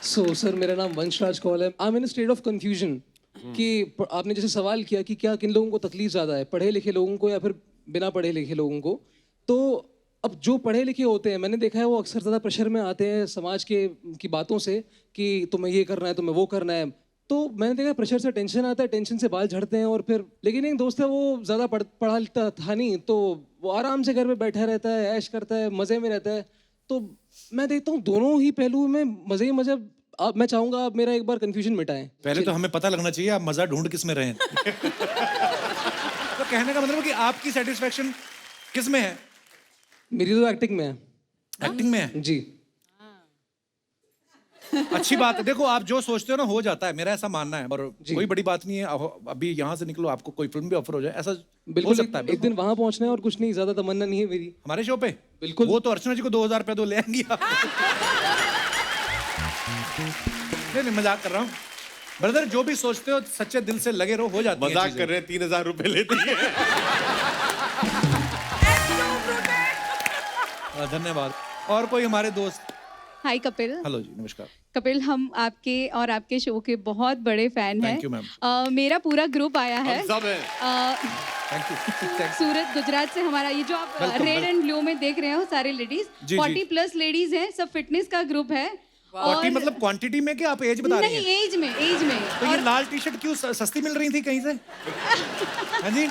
सर मेरा नाम वंशराज कौल है। I am in state of confusion कि आपने जैसे सवाल किया कि क्या किन लोगों को तकलीफ ज़्यादा है, पढ़े लिखे लोगों को या फिर बिना पढ़े लिखे लोगों को। तो अब जो पढ़े लिखे होते हैं, मैंने देखा है वो अक्सर ज़्यादा प्रेशर में आते हैं समाज की बातों से कि तुम्हें ये करना है, तुम्हें वो करना है। तो मैंने देखा प्रेशर से टेंशन आता है, टेंशन से बाल झड़ते हैं और फिर, लेकिन एक दोस्त है वो ज़्यादा पढ़ा लिखा था नहीं, तो वो आराम से घर में बैठा रहता है, ऐश करता है, मज़े में रहता है। तो मैं देखता हूँ दोनों ही पहलू में मज़े ही मज़े। अब मैं चाहूँगा आप मेरा एक बार कन्फ्यूजन मिटाएं। पहले तो हमें पता लगना चाहिए आप मजा ढूंढ किस में रहे हैं। तो कहने का मतलब है कि आपकी सेटिस्फेक्शन किस में है? मेरी तो एक्टिंग में है। एक्टिंग में है जी। अच्छी बात है। देखो आप जो सोचते हो ना हो जाता है, मेरा ऐसा मानना है। और कोई बड़ी बात नहीं है, अभी यहाँ से निकलो आपको कोई फिल्म भी ऑफर हो जाए, ऐसा बिल्कुल हो सकता है। एक दिन वहां पहुंचना है और कुछ नहीं, ज्यादा तमन्ना नहीं है मेरी। हमारे शो पे बिल्कुल। वो तो अर्चना जी को 2000 रुपए तो ले आएंगी आप। नहीं मजाक कर रहा हूँ ब्रदर, जो भी सोचते हो सच्चे दिल से लगे रहो, हो जाती है। मजाक कर रहे हैं, 3000 रुपए लेती है। धन्यवाद। और कोई हमारे दोस्त? हाय कपिल। हेलो जी, नमस्कार। कपिल, हम आपके और आपके शो के बहुत बड़े फैन हैं। Thank you ma'am. मेरा पूरा ग्रुप आया है। हम सब हैं। Thank you. सूरत गुजरात से हमारा ये जो आप रेड एंड ब्लू में देख रहे हो सारे लेडीज, जी, 40+ लेडीज हैं, सब फिटनेस का ग्रुप है। 40 मतलब क्वांटिटी में कि आप एज बता रही हैं? नहीं, एज में। तो ये लाल टी शर्ट क्यों सस्ती मिल रही थी कहीं से? हाँ जी।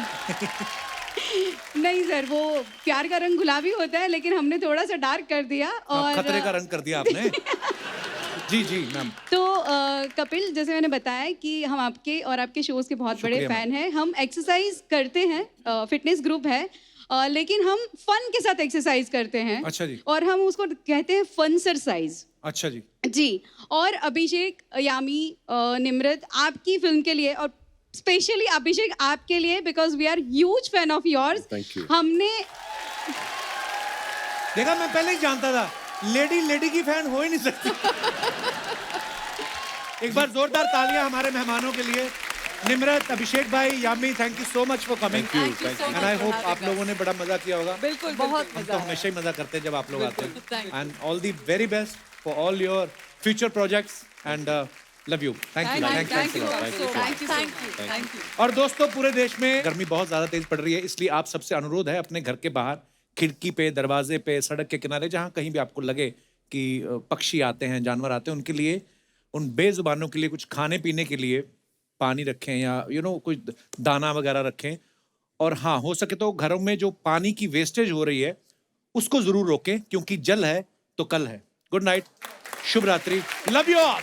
नहीं सर, वो प्यार का रंग गुलाबी होता है, लेकिन हमने थोड़ा सा डार्क कर दिया और खतरे का रंग कर दिया आपने। जी जी मैम। तो कपिल, जैसे मैंने बताया कि हम आपके और आपके शोज के बहुत बड़े फैन हैं। हम एक्सरसाइज करते हैं, फिटनेस ग्रुप है, लेकिन हम फन के साथ एक्सरसाइज करते हैं। अच्छा जी। और हम उसको कहते हैं फनसरसाइज। अच्छा जी। जी। और अभिषेक, यामी, निम्रत, आपकी फिल्म के लिए, और स्पेशली अभिषेक आपके लिए, because we are huge fan of yours. Thank you. हमने देखा, मैं पहले ही जानता था लेडी की फैन हो ही नहीं सकती। एक बार जोरदार तालियां हमारे मेहमानों के लिए। निम्रत, अभिषेक भाई, Yami, thank you so much for coming. And I hope आप लोगों ने बड़ा मजा किया होगा। बिल्कुल, बहुत हम तो हमेशा ही मजा करते हैं जब आप लोग आते हैं। And all the very best for all your future projects and love you. Thank you. और दोस्तों, पूरे देश में गर्मी बहुत ज्यादा तेज पड़ रही है, इसलिए आप सबसे अनुरोध है अपने घर के बाहर, खिड़की पे, दरवाजे पे, सड़क के किनारे, जहां कहीं भी आपको लगे कि पक्षी आते हैं, जानवर आते हैं, उनके लिए, उन बेजुबानों के लिए कुछ खाने पीने के लिए पानी रखें या कुछ दाना वगैरह रखें। और हाँ, हो सके तो घरों में जो पानी की वेस्टेज हो रही है उसको जरूर रोकें, क्योंकि जल है तो कल है। गुड नाइट, शुभ रात्रि, लव यू ऑल।